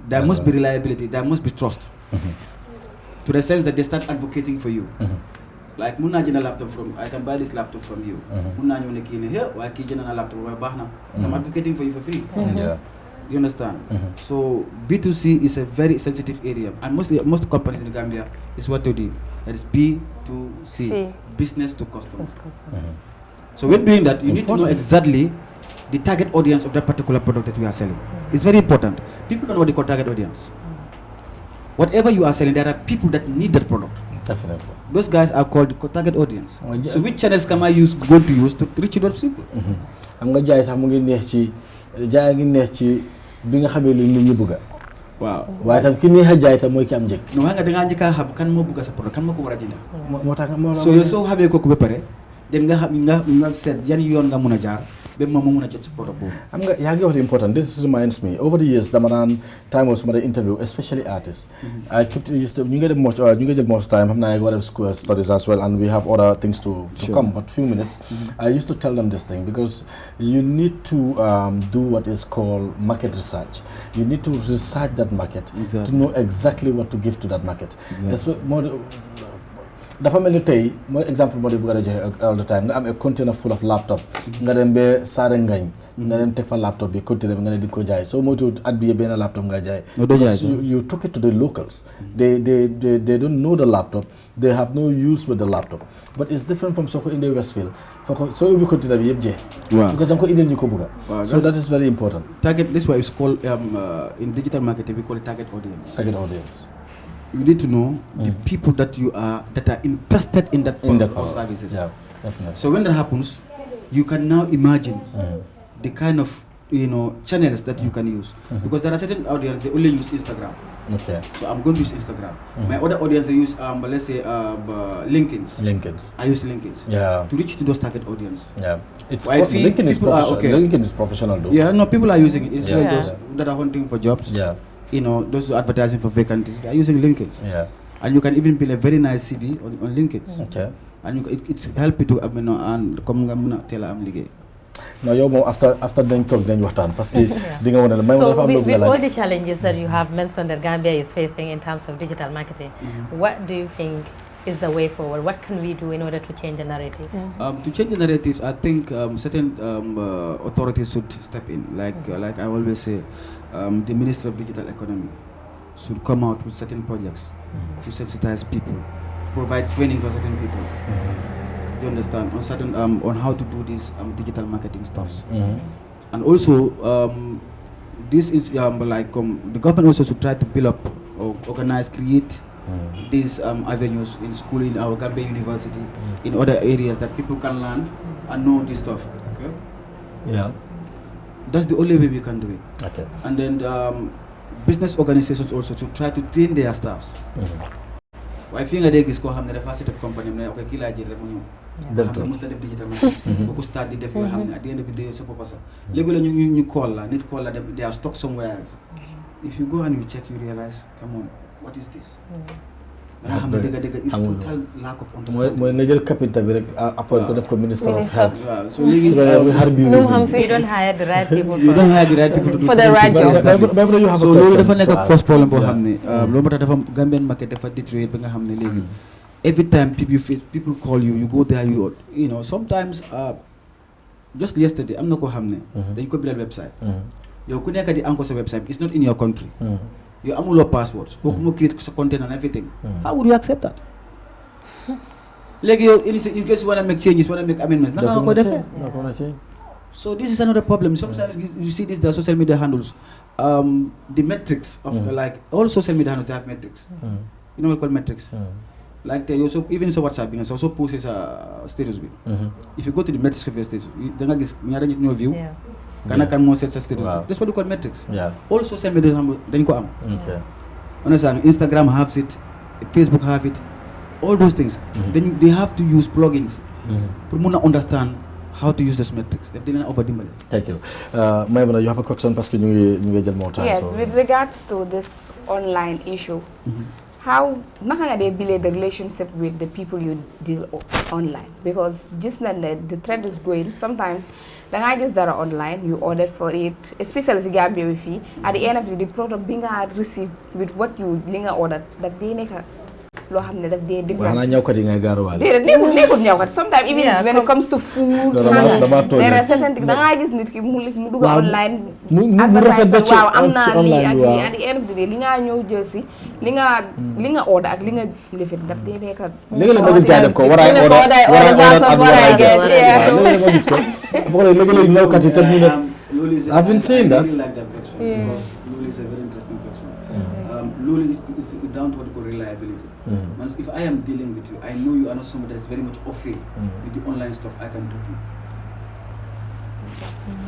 There must be reliability, there must be trust. To the sense that they start advocating for you. Like mun naa jënd laptop from, I can buy this laptop from you. Mun naa ñëw ne kii ne hey waaye kii jënd na laptop waaye baax na. I'm advocating for you for free. Yeah. You understand? So B2C is a very sensitive area, and most companies in Gambia is what they do. That is B2C, business to customers. So when doing that, you need to know exactly the target audience of that particular product that we are selling. It's very important. People don't know what they call target audience. Whatever you are selling, there are people that need that product. Definitely. Those guys are called the target audience. So which channels can I going to use to reach those people? Am nga jaay sax mu ngi neex ci jaay ngi neex ci bi nga xamee lu nit ñi bëgg. Waaw. Waaye tam ki neex a jaay tam mooy ki am njëkk. No nga da nga njëkk a xam kan moo bëgg sa product, kan moo ko war a jënd. Moo tax moo so yow soo xamee kooku ba pare dem nga xam nga seet yan yoon nga mun a jaar ba moom mu mun a jot si product boobu. Am nga yaa ngi wax important. This reminds me over the years dama naan time was ma interview especially artists. I kept used to ñu ngi jël most time xam naa war a school studies as well and we have other things to come but few minutes. I used to tell them this thing because you need to do what is called market research. You need to research that market to know exactly what to give to that market. dafa mel ni tey mooy exemple moo di bëgg a joxe all the time nga am a container full of laptop nga dem ba saare ngañ nga dem teg fa laptop bi container bi nga ne di ko jaay soo moytu at bi benn laptop nga jaay you took it to the locals they don't know the laptop they have no use with the laptop but it's different from soo ko indee Westfield foo ko soo ubbi container bi yëpp jeex because da nga ko indil ñu ko bëgga so that is very important. Target, this is why it's called in digital marketing we call it target audience. You need to know the people that are interested in that product or services. Yeah, definitely. So when that happens, you can now imagine the kind of channels that you can use because there are certain audience they only use Instagram. Okay. So I'm going to use Instagram. My other audience they use let's say LinkedIn. I use LinkedIn. Yeah. To reach to those target audience. Yeah. LinkedIn is professional. LinkedIn is professional though. Yeah. No, people are using it. It's well those that are hunting for jobs. Yeah. Those who are advertising for vacancies, they are using LinkedIn. Yeah. And you can even build a very nice CV on LinkedIn. Okay. And it's help you to and come tell am liggéey. No, yow moom after dañ toog dañ waxtaan parce que di nga wane la may dafa am with all the challenges that you have mentioned that Gambia is facing in terms of digital marketing, what do you think is the way forward? What can we do in order to change the narrative? To change the narrative, I think certain authorities should step in. Like I always say, the Minister of Digital Economy should come out with certain projects to sensitize people, provide training for certain people. You understand on certain on how to do these digital marketing stuffs, and also this is the government also should try to build up or organize, create these avenues in school, in our Gambia University, in other areas that people can learn and know this stuff. Okay? Yeah. That's the only way we can do it. Okay. And then business organizations also should try to train their staffs. Why fi nga dégg ko xamne dafa set up company ne okay ki la jël rek mu ñëw dem musta def digital marketing ko start di def yo xamne at the end of the day sa papa sa légui la ñu call la nit call la dem they are stuck somewhere else. If you go and you check you realize come on what is this nga xamne dëgg is total lack of understanding mooy na jël capital bi rek appoint ko def ko minister of health so légui you don't hire the right people for the right job so loolu dafa nekk first problem boo xam ne loolu moo tax dafa Gambian market dafa deteriorate ba nga xam ne léegi every time people call you go there you know sometimes just yesterday am na koo xam ne dañ ko bindal website yow ku nekk di anchor sa website it's not in your country yow amuloo password kooku mu create sa content and everything how would you accept that léegi yow in case you want to make changes, want to make amendments naka nga ko defee so this is another problem. Sometimes you see this, the social media handles the metrics of like all social media handles, they have metrics. You know what we call metrics? Like they also, even so WhatsApp, because also posts a status. If you go to the metrics of your status, then I guess you view. Can more set a status. That's what we call metrics. All social media handles then go okay. Understand? Instagram has it, Facebook have it, all those things. Then they have to use plugins to understand how to use this metrics. They didn't over. Thank you. Maimuna, you have a question because you get more time. Yes, so with regards to this online issue, how they build the relationship with the people you deal online? Because just then the trend is going. Sometimes the ideas that are online, you order for it, especially the Gambia fee. At the end of the product being received with what you ordered, that they make loo xam ne daf dee different. Xanaa ñawkat yi ngay gaaruwaale. déedéet nekkul ñawkat sometimes even when it comes to food. there are certain things da ngaa gis nit ki mu dugg online. mu rafet ba ci waaw am naa lii ak lii at the end of the day li nga ñëw jël si li nga order ak li nga lifin daf dee nekk. léegi la ma gis gars def ko war a gis ko boo xoolee léegi léegi ñawkat yi tam ñu ne I've been saying that. Lulu is a very interesting question. Lulu is down to what we call reliability. If I am dealing with you, I know you are not somebody that is very much off with the online stuff. I can do it.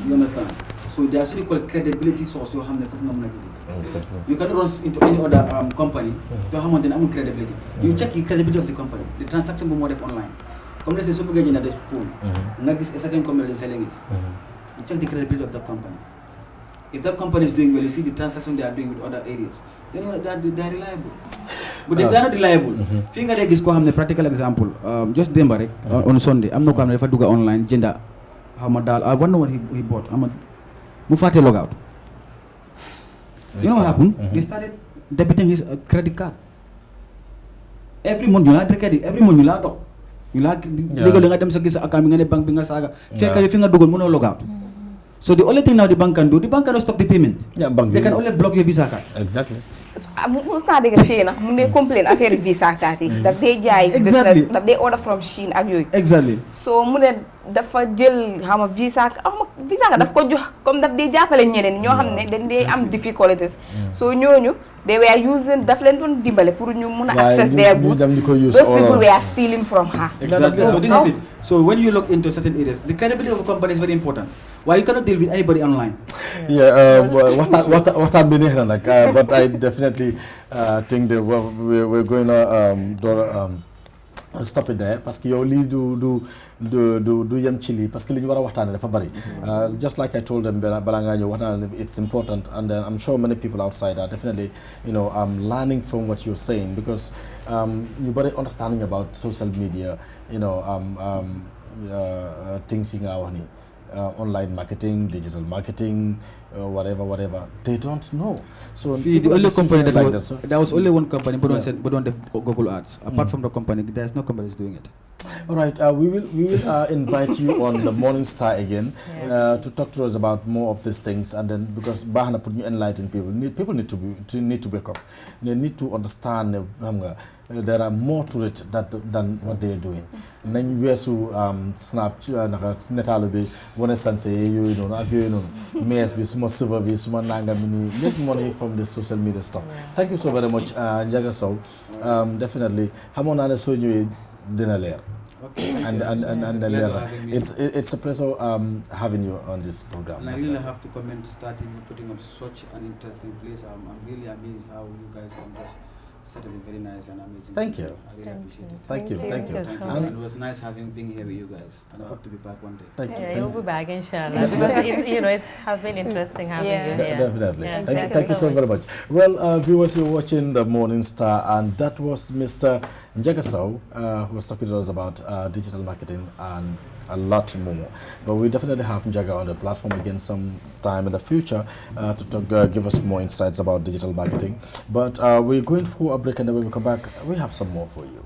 You understand? So they are actually called credibility source. You cannot run into any other company to have credibility. You check the credibility of the company. The transaction will move online. Come let's say so begin at this phone. A certain company is selling it. You check the credibility of the company. If that company is doing well, you see the transaction they are doing with other areas, then they are reliable. But if they are not reliable, finger is going to practical example. Just Dembarek on Sunday, I'm not coming if I do online gender. Hamadal, I wonder what he bought. Mufate log out. You know what happened? They started debiting his credit card. Every month you have credit. Every month you have dog. You have legal them sa account bank binga saga. Fake your finger dogon mono log out. So the only thing now the bank can do, the bank cannot stop the payment. They can only block your Visa card. Exactly. Musta dega China, they complain affaire Visa card that they jay business that they order from Chine ak yoy. Exactly. So mu ne dafa jël xama Visa ka daf ko jox comme daf day jappalé ñeneen ño xamné dañ day am difficulties. So ñoñu they were using daf leen don dimbalé pour ñu mëna access their goods. Those people were stealing from her. Exactly. So this is it. So when you look into certain areas, the credibility of a company is very important. Why you cannot deal with anybody online? What I've been hearing, like, but I definitely think that we're going to stop it there parce que yow lii du yem ci lii parce que li ñu war a waxtaane dafa bari just like I told them balaa ngaa ñëw wax naa ne it's important and then I'm sure many people outside are definitely learning from what you're saying because ñu bari understanding about social media things yi nga wax ni online marketing, digital marketing, whatever, they don't know. So the only company there was only one company, but don't have Google Ads. Apart from the company, there's no company that's doing it. All right, we will invite you on the Morning Star again to talk to us about more of these things, and then because Bahana put you enlighten people need to wake up. They need to understand there are more to it than what they are doing. Nañ weesu snap netalu bi wone sanse yooyu noonu ak yooyu noonu mees bi suma server bi suma nangam ni make money from the social media stuff. Thank you so very much Njaga Sow. Definitely xamoon naa ne soo ñëwee dina leer. And it's a pleasure having you on this program. And I really have to commend starting putting up such an interesting place. I'm really amazed how you guys can just set up a very nice and amazing. Thank you. I really appreciate it. Thank you. And it was nice being here with you guys. And I hope to be back one day. Thank you. You'll be back, inshallah. Because it has been interesting having you here. Definitely. Thank you so very much. Well, viewers, you're watching the Morning Star, and that was Mr. Njaga Sow, who was talking to us about digital marketing and a lot more. But we definitely have Njaga on the platform again sometime in the future to give us more insights about digital marketing. But we're going for a break, and then when we come back, we have some more for you.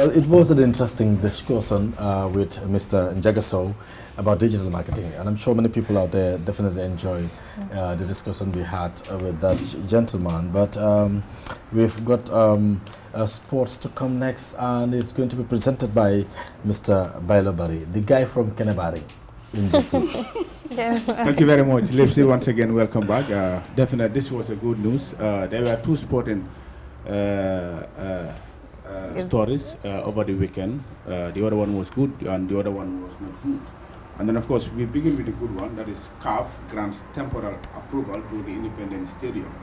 Well, it was an interesting discussion with Mr. Njagasow about digital marketing, and I'm sure many people out there definitely enjoyed the discussion we had with that gentleman. But we've got sports to come next, and it's going to be presented by Mr. Bailobari, the guy from Kenebari in the foot. Thank you very much, Lipsy. Once again, welcome back. Definitely, this was a good news. There were two sporting stories over the weekend. The other one was good, and the other one was not good. And then, of course, we begin with the good one, that is CAF grants temporal approval to the Independent Stadium.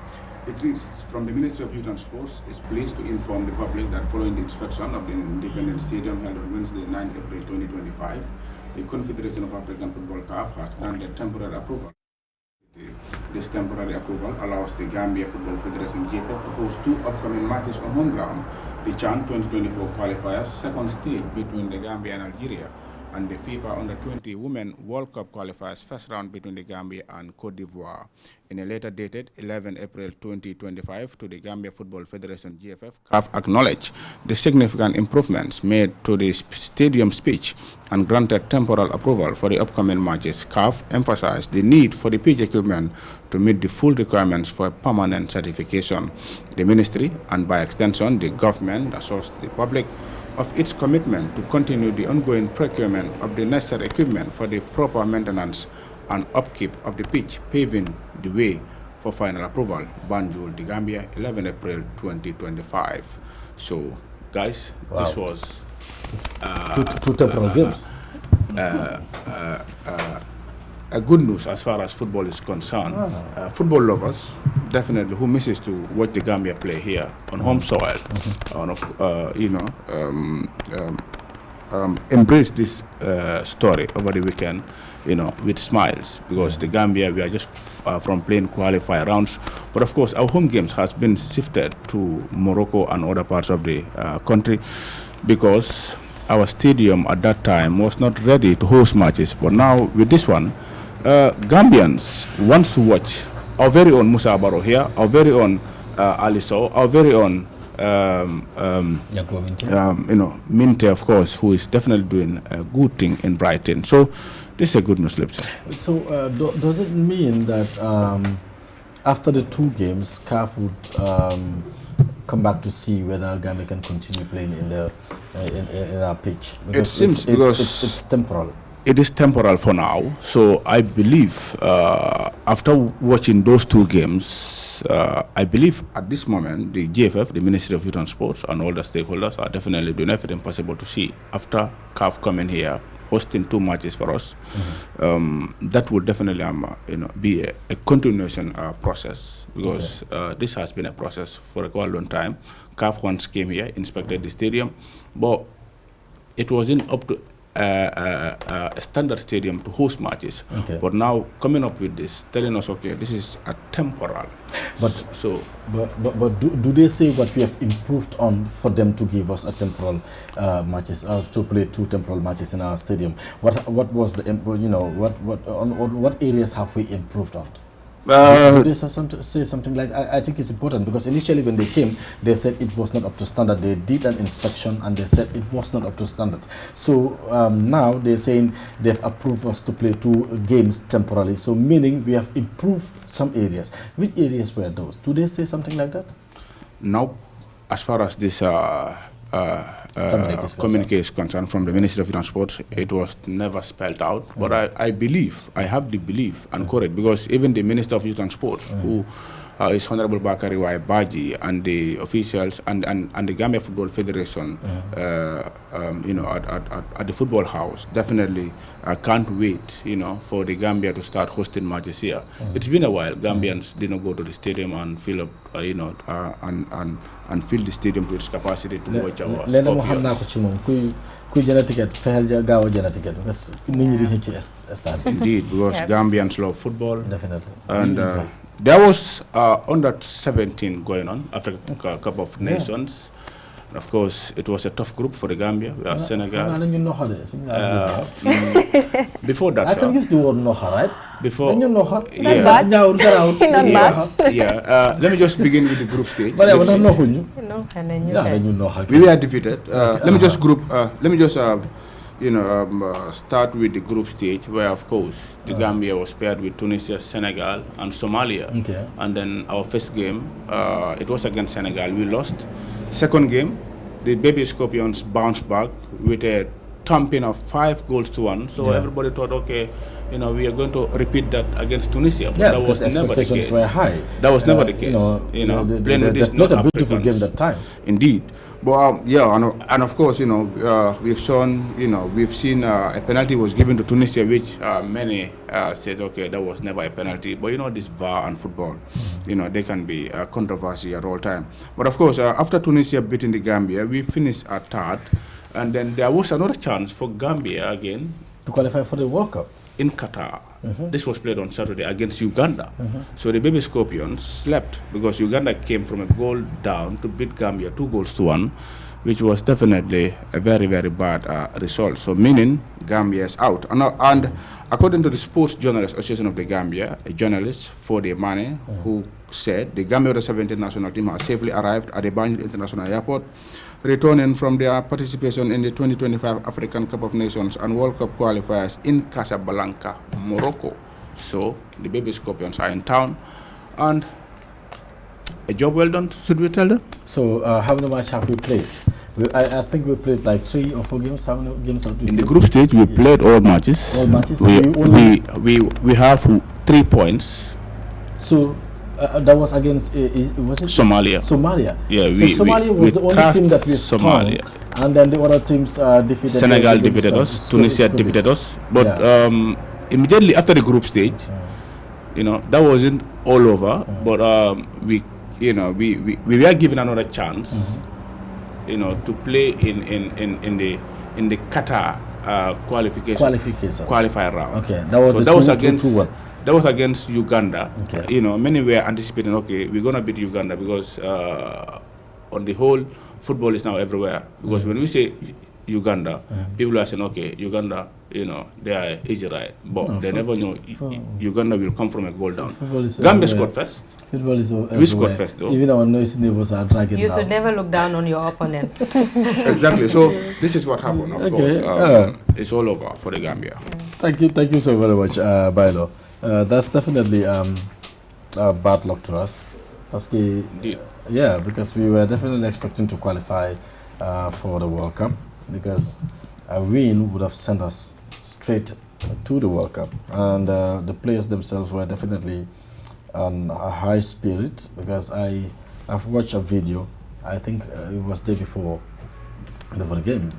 It reads, from the Ministry of Youth and Sports is pleased to inform the public that following the inspection of the Independent Stadium held on Wednesday, 9 April 2025, the Confederation of African Football CAF has granted temporary approval. This temporary approval allows the Gambia Football Federation GFF to host two upcoming matches on home ground, the CHAN 2024 qualifiers, second stage between the Gambia and Algeria, and the FIFA Under-20 Women World Cup qualifiers first round between the Gambia and Cote d'Ivoire. In a letter dated 11 April 2025 to the Gambia Football Federation GFF, CAF acknowledged the significant improvements made to the stadium pitch and granted temporal approval for the upcoming matches. CAF emphasized the need for the pitch equipment to meet the full requirements for permanent certification. The ministry, and by extension the government, assures the public of its commitment to continue the ongoing procurement of the necessary equipment for the proper maintenance and upkeep of the pitch, paving the way for final approval. Banjul, the Gambia, 11 April 2025. So, guys, wow. This was two temporal games. A good news as far as football is concerned. Football lovers, definitely, who misses to watch the Gambia play here on home soil, embrace this story over the weekend, with smiles, because the Gambia, we are just from playing qualifier rounds, but of course our home games has been shifted to Morocco and other parts of the country, because our stadium at that time was not ready to host matches. But now with this one, Gambians wants to watch our very own Musa Barrow here, our very own Ali Sow, our very own Minte, of course, who is definitely doing a good thing in Brighton. So this is a good news, Lipson. So does it mean that after the two games, CAF would come back to see whether Gambia can continue playing in our pitch? Because it seems it's temporal. It is temporal for now. So I believe after watching those two games, I believe at this moment the GFF, the Ministry of Youth and Sports, and all the stakeholders are definitely doing everything possible to see after CAF coming here, hosting two matches for us. That will definitely be a continuation process, because this has been a process for a quite long time. CAF once came here, inspected the stadium, but it wasn't up to a standard stadium to host matches. But now coming up with this, telling us, okay, this is a temporal. But do they say what we have improved on for them to give us a temporal matches, to play two temporal matches in our stadium? What was the what areas have we improved on? Do they say something like, I think it's important, because initially when they came, they said it was not up to standard. They did an inspection and they said it was not up to standard. So now they're saying they've approved us to play two games temporarily. So meaning we have improved some areas. Which areas were those? Do they say something like that? Now, as far as this communique is concerned from the Ministry of Youth and Sports, it was never spelled out. But I believe, I have the belief and correct, because even the Minister of Youth and Sports, who is Honorable Bakari Baji, and the officials and the Gambia Football Federation, at the football house, definitely can't wait, for the Gambia to start hosting matches here. It's been a while. Gambians did not go to the stadium and fill up, and fill the stadium to its capacity to watch our Indeed, because Gambians love football. Definitely. And there was under 17 going on, Africa Cup of Nations. And of course, it was a tough group for the Gambia. We are Senegal. Before that, I can use the word Noha, right? Before, yeah. Let me just begin with the group stage. But I don't know who you. We were defeated. Let me just start with the group stage, where of course the Gambia was paired with Tunisia, Senegal, and Somalia. Okay. And then our first game, it was against Senegal. We lost. Second game, the Baby Scorpions bounced back with a thumping of 5-1. So everybody thought, okay, we are going to repeat that against Tunisia. But that was never the case. Were high. That was never the case. Playing with this not a beautiful game that time. Indeed. But and of course, we've seen a penalty was given to Tunisia, which many said, okay, that was never a penalty. But this VAR and football, they can be a controversy at all time. But of course, after Tunisia beating the Gambia, we finished at third, and then there was another chance for Gambia again to qualify for the World Cup in Qatar. This was played on Saturday against Uganda. So the Baby Scorpions slept because Uganda came from a goal down to beat Gambia 2-1, which was definitely a very, very bad result. So meaning Gambia is out. And according to the Sports Journalists Association of the Gambia, a journalist, Fode Mane, who said the Gambia Under-17 national team has safely arrived at the Banjul International Airport, returning from their participation in the 2025 African Cup of Nations and World Cup qualifiers in Casablanca, Morocco. So the Baby Scorpions are in town, and a job well done, should we tell them? So how many matches have we played? I think we played like 3 or 4 games. How many games have we played? In the group stage, we played all matches. All matches? We have 3 points. So that was against was it Somalia? Somalia. Yeah, so Somalia was the only team that we Somalia. Stung, and then the other teams defeated. Senegal defeated us. Tunisia defeated us. But immediately after the group stage, that wasn't all over. But we were given another chance, to play in the Qatar qualifier round. Okay, that was against Uganda. Okay. Many were anticipating, okay, we're gonna beat Uganda because on the whole, football is now everywhere. Because when we say Uganda, people are saying, okay, Uganda, they are easy right, but they never know Uganda will come from a goal down. Gambia scored first. Football is we scored first, though. Even our noisy neighbors are dragging You down. should never look down on your opponent. Exactly. So this is what happened. Of course, it's all over for the Gambia. Thank you so very much, Bailo. That's definitely bad luck to us. Because we were definitely expecting to qualify for the World Cup, because a win would have sent us straight to the World Cup. And the players themselves were definitely on a high spirit, because I've watched a video, I think it was the day before the game.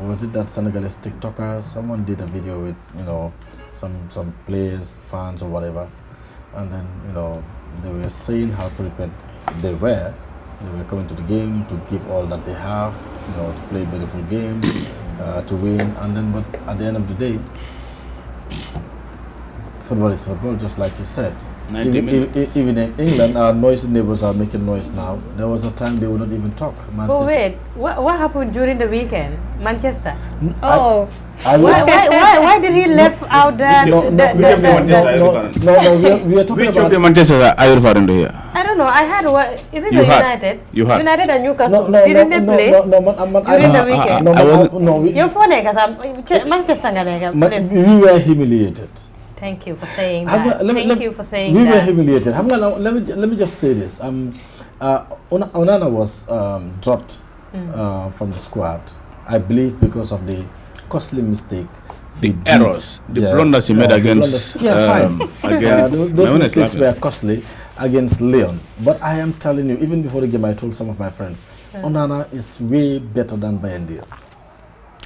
Was it that Senegalese TikToker? Someone did a video with, some players, fans or whatever, and then they were saying how prepared they were. They were coming to the game to give all that they have, to play a beautiful game, to win, and then but at the end of the day, football is football, just like you said. Even in England, our noisy neighbors are making noise now. There was a time they would not even talk. Wait, what happened during the weekend? Manchester? Why did he left out that? We are talking Which about of the Manchester are you referring to here? I don't know. I had what? Is it the United? United and Newcastle. Didn't they play during the weekend? You're for Manchester. We were humiliated. Thank you for saying that. We were humiliated. Let me just say this. Onana was dropped from the squad, I believe, because of the costly mistake. The errors, the blunders he made against. Those mistakes were costly against Leon. But I am telling you, even before the game, I told some of my friends, Onana is way better than Bayendir.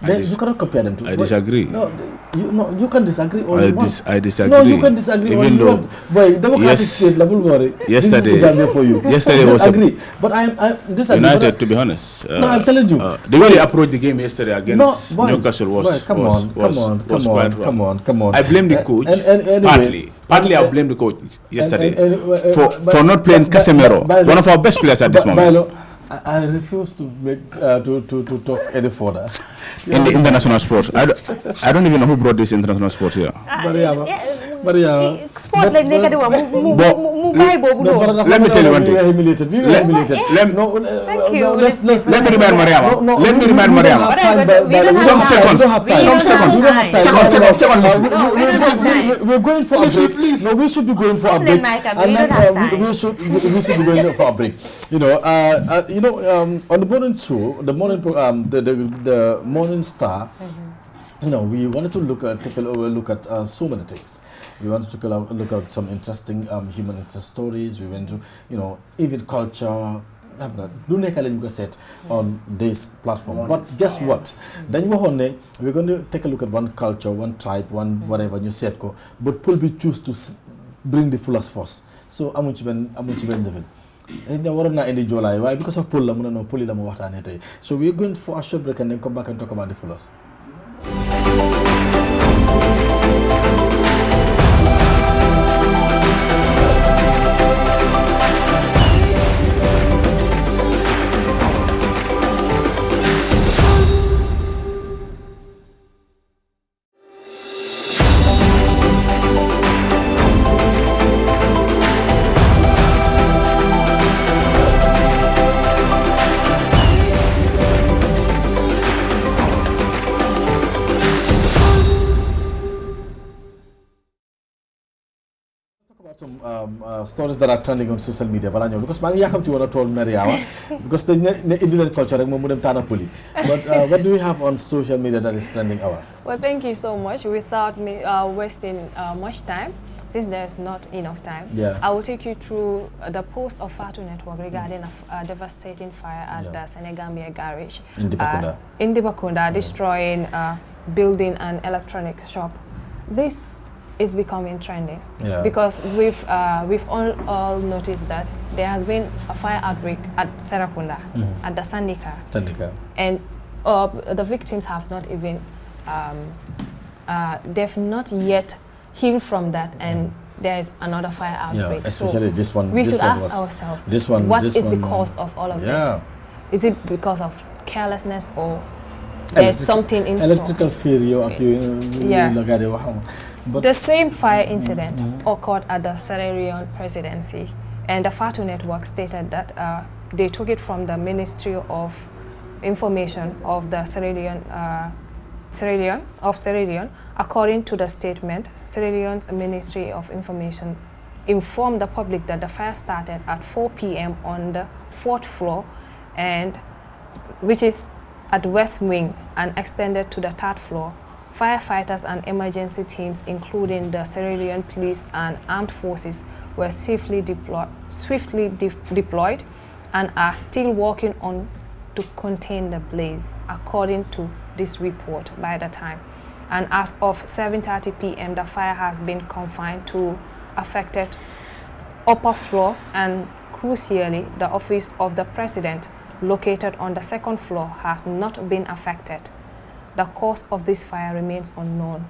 You cannot compare them. I disagree. You can disagree all you want. I disagree. No, you can disagree all you want. Boy, democratic state, yesterday, for you. Yesterday was agree. But I disagree. United, to be honest. No, I'm telling you. The way they approached the game yesterday against Newcastle was come on. I blame the coach. Partly I blame the coach yesterday for not playing Casemiro, one of our best players at this moment. I refuse to make to talk any further. In the international sports, I don't even know who brought this international sports here. Maria. Sport like Let me tell you one thing. Thank you. Let me remind Mariama. Let me remind Mariama. Some seconds. We're going for a break. Please. No, we should be going for a break. And we should be going for a break. On the morning show, the morning the Morning Star. We wanted to take a look at so many things. We wanted to look at some interesting human interest stories. We went to, even culture. Set on this platform. But guess what? Then we're going to take a look at one culture, one tribe, one whatever you said. But Paul be choose to bring the fullest force. So I'm David. Why? Because of Paul, so we're going for a short break and then come back and talk about the fullest. Some stories that are trending on social media, because to want to told Mariawa because the Indian culture but what do we have on social media that is trending our? Well, thank you so much. Without me wasting much time, since there's not enough time, I will take you through the post of Fatu Network regarding a devastating fire at the Senegambia garage in Dibakunda, destroying building and electronics shop. This is becoming trending because we've all noticed that there has been a fire outbreak at Serakunda, at the Sandika, and the victims have not even they've not yet healed from that, and there is another fire outbreak. Especially so this one. We should ask ourselves, what is the cause of all of this? Is it because of carelessness or there's something in store? Electrical failure. But the same fire incident occurred at the Sierra Leone presidency, and the Fatu Network stated that they took it from the Ministry of Information of the Sierra Leone. According to the statement, Sierra Leone's Ministry of Information informed the public that the fire started at 4 p.m. on the 4th floor, and which is at West Wing, and extended to the 3rd floor. Firefighters and emergency teams, including the Sierra Leone police and armed forces, were swiftly deployed and are still working on to contain the blaze, according to this report by the time. And as of 7:30 p.m., the fire has been confined to affected upper floors, and crucially, the office of the president, located on the 2nd floor, has not been affected. The cause of this fire remains unknown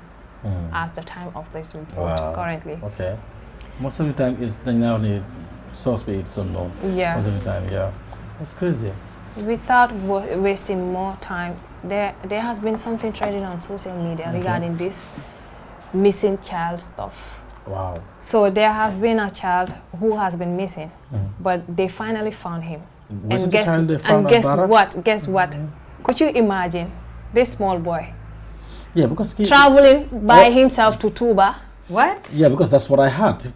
as the time of this report currently. Okay. Most of the time, it's the only suspect it's unknown. Yeah. Most of the time, It's crazy. Without wasting more time, there has been something trending on social media regarding this missing child stuff. Wow. So there has been a child who has been missing, but they finally found him. Guess what? Could you imagine? This small boy. Yeah, because traveling by himself to Tuba. What? Yeah, because that's what I heard.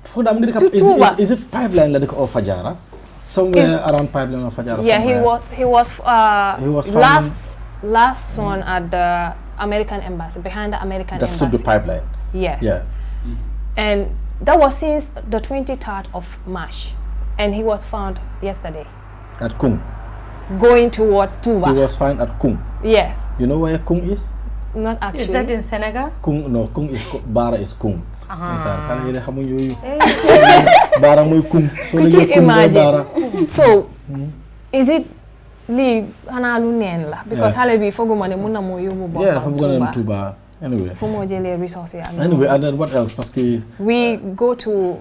Is it pipeline like or Fajara? Somewhere around pipeline or Fajara. Yeah, he was last son at the American embassy, behind the American embassy. That's the pipeline. Yes. Yeah. And that was since the 23rd of March, and he was found yesterday. At Kung. Going towards Tuba. He was found at Kung. Yes. You know where Kung is? Not actually. Is that in Senegal? Kung, no, Kung is Bara is Kung. Could you imagine? So, is it Lee Hanalu la? Because Halebi Fogumane Muna Moyu. Yeah, Tuba. Anyway. Anyway, and then what else? We go to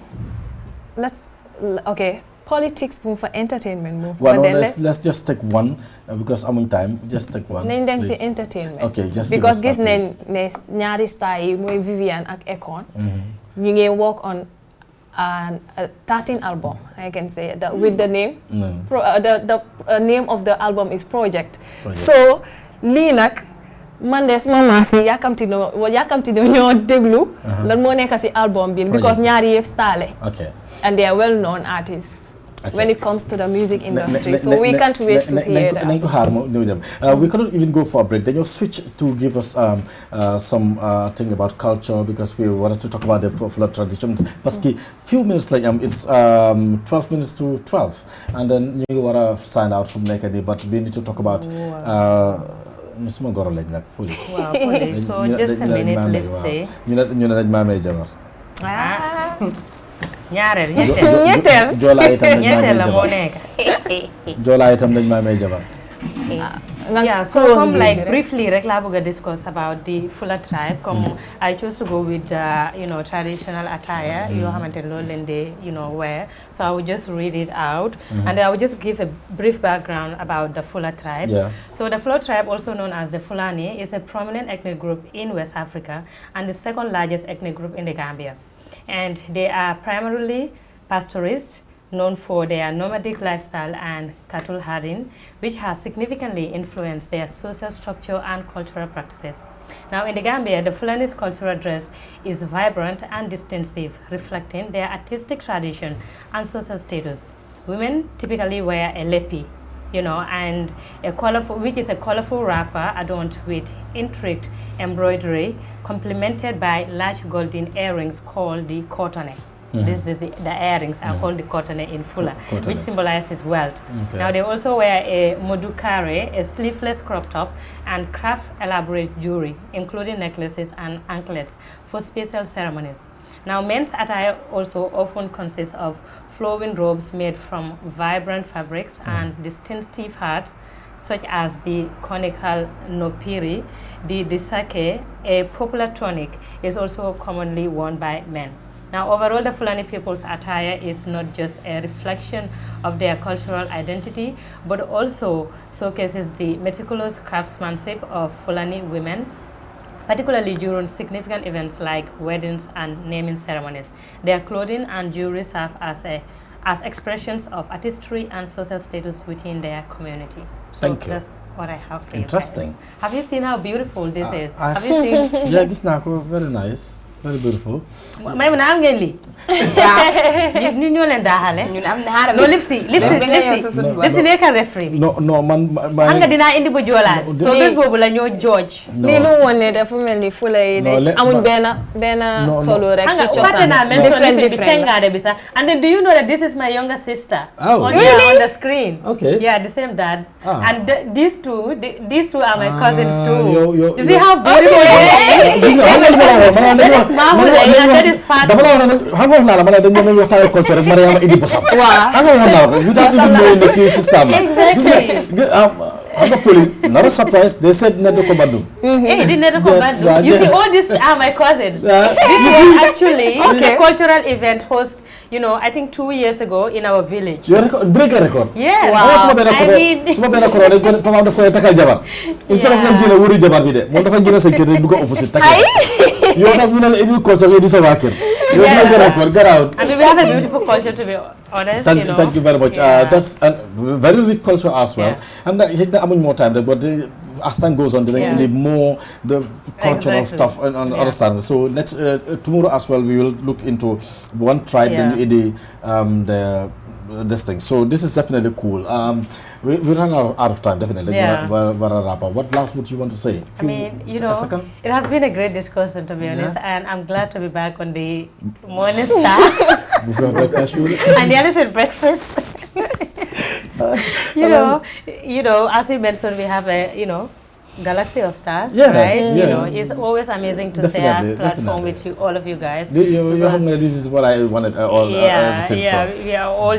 politics move for entertainment move. Well, no, let's just take one because I'm on time. Just take one. Then them say entertainment. Okay, just because this nyari style moy Vivian ak Ekon. You can work on 13 album, I can say, with the name. The name of the album is Project. So, Linak, Mandes Mama si yakamti no ñoo déglu lan moo nekk ci album bi because ñaari yëpp style. And they are well-known artists. When it comes to the music industry, so we can't wait to hear that. We cannot even go for a break. Then you switch to give us some thing about culture because we wanted to talk about the popular traditions. Because few minutes like it's 12 minutes to 12, and then you wanna sign out from Nekadi, but we need to talk about. Musuma goro lañ nak police. Wow, police. So just a minute, let's say. ñu ne dañ ma may jabar. ñaareel ñetteel la moo nekk. Jola itam dañ ma may jabar. Yeah, so come like briefly rek laa bëgg a discuss about the Fula tribe. Comme I chose to go with traditional attire yoo xamante ne loolu leen de wear. So I will just read it out and I will just give a brief background about the Fula tribe. So the Fula tribe, also known as the Fulani, is a prominent ethnic group in West Africa and the second largest ethnic group in the Gambia. And they are primarily pastoralists, known for their nomadic lifestyle and cattle herding, which has significantly influenced their social structure and cultural practices. Now in the Gambia, the Fulani's cultural dress is vibrant and distinctive, reflecting their artistic tradition and social status. Women typically wear a lepi, and which is a colorful wrapper adorned with intricate embroidery, complemented by large golden earrings called the kotone. The earrings are called the kotone in Fula, which symbolizes wealth. Now they also wear a modukare, a sleeveless crop top, and craft elaborate jewelry, including necklaces and anklets for special ceremonies. Now men's attire also often consists of flowing robes made from vibrant fabrics and distinctive hats, such as the conical nopiri. The sake, a popular tunic, is also commonly worn by men. Now, overall, the Fulani people's attire is not just a reflection of their cultural identity, but also showcases the meticulous craftsmanship of Fulani women, particularly during significant events like weddings and naming ceremonies. Their clothing and jewelry serve as expressions of artistry and social status within their community. So Thank you. That's what I have for Interesting. you guys. Have you seen how beautiful this is? Have you seen? Yeah, this nako very nice. Very beautiful. May muna am ngeen lii. Ñu ñoo leen daaxale. ñun am na no lipsi nekk referee bi. No man xam nga dinaa indi bu joolaat. So bés boobu la ñoo George. lii lu woon ne dafa mel ni fu lay de amuñ benn solo rek si cosaan. different bi sax. And then do you know that this is my younger sister? Oh, on the screen. Okay. Yeah, the same dad. And these two are my cousins too. You see how beautiful it is? That is fat. Xam nga la man dañ ñu waxtaan culture rek Mariama indi bosam. Waaw. Xam nga la without even knowing the key system. Exactly. I'm not surprised. They said Neto Kobandum. Hey, the Neto Kobandum. You see, all these are my cousins. This was actually a cultural event host. I think 2 years ago in our village. You break a record? Yes. Wow. Instead of gina wuri jabar bi de mo dafa gina security bu ko opposite takal yo nak ñu na edil culture yi di sa wakir yo na record garaw. I mean, we have a beautiful culture, to be honest. Thank you very much. That's a very rich culture as well. And amuñ more time but as time goes on, the more the cultural stuff and understand. So next tomorrow as well, we will look into one tribe, then this thing. So this is definitely cool. We run out of time, definitely. What last would you want to say? I mean, it has been a great discussion, to be honest, and I'm glad to be back on the Morning Star. And the other is breakfast. As you mentioned, we have a galaxy of stars, right? It's always amazing to share a platform with you, all of you guys. This is what I wanted we are all,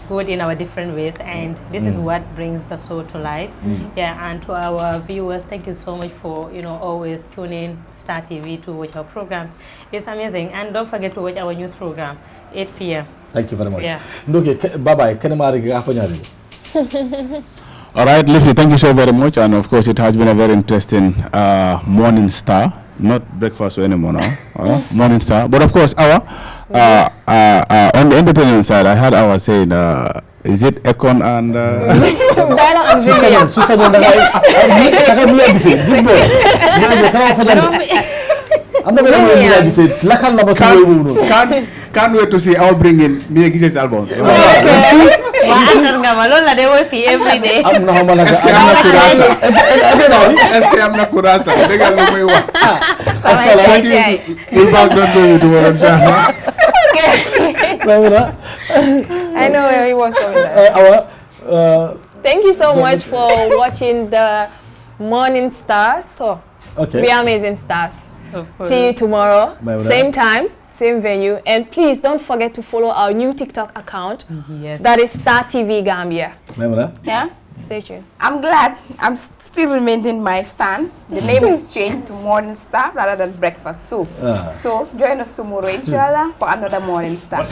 good in our different ways, and this is what brings the show to life. And to our viewers, thank you so much for always tuning Star TV to watch our programs. It's amazing, and don't forget to watch our news program 8 p.m. Thank you very much. Bye bye. All right, Lifty, thank you so very much, and of course it has been a very interesting Morning Star not breakfast anymore now. Morning Star. But of course, on the independent side, I heard our saying, is it Econ and can't wait to see our bringing Mia Gise's album. Every day. I'm not Kurasa. We'll back to tomorrow. I know where he was going. Thank you so much for watching the Morning Stars. So, we are amazing stars. See you tomorrow, same time, same venue, and please don't forget to follow our new TikTok account. That is Star TV Gambia. Yeah. Stay tuned. I'm glad I'm still remaining my stand. The name is changed to Morning Star rather than Breakfast Soup. So join us tomorrow, inshallah, for another Morning Star.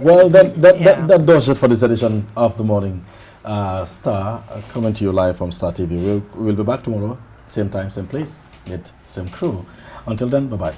Well, that does it for this edition of the Morning Star, coming to you live from Star TV. We'll be back tomorrow, same time, same place, with same crew. Until then, bye-bye.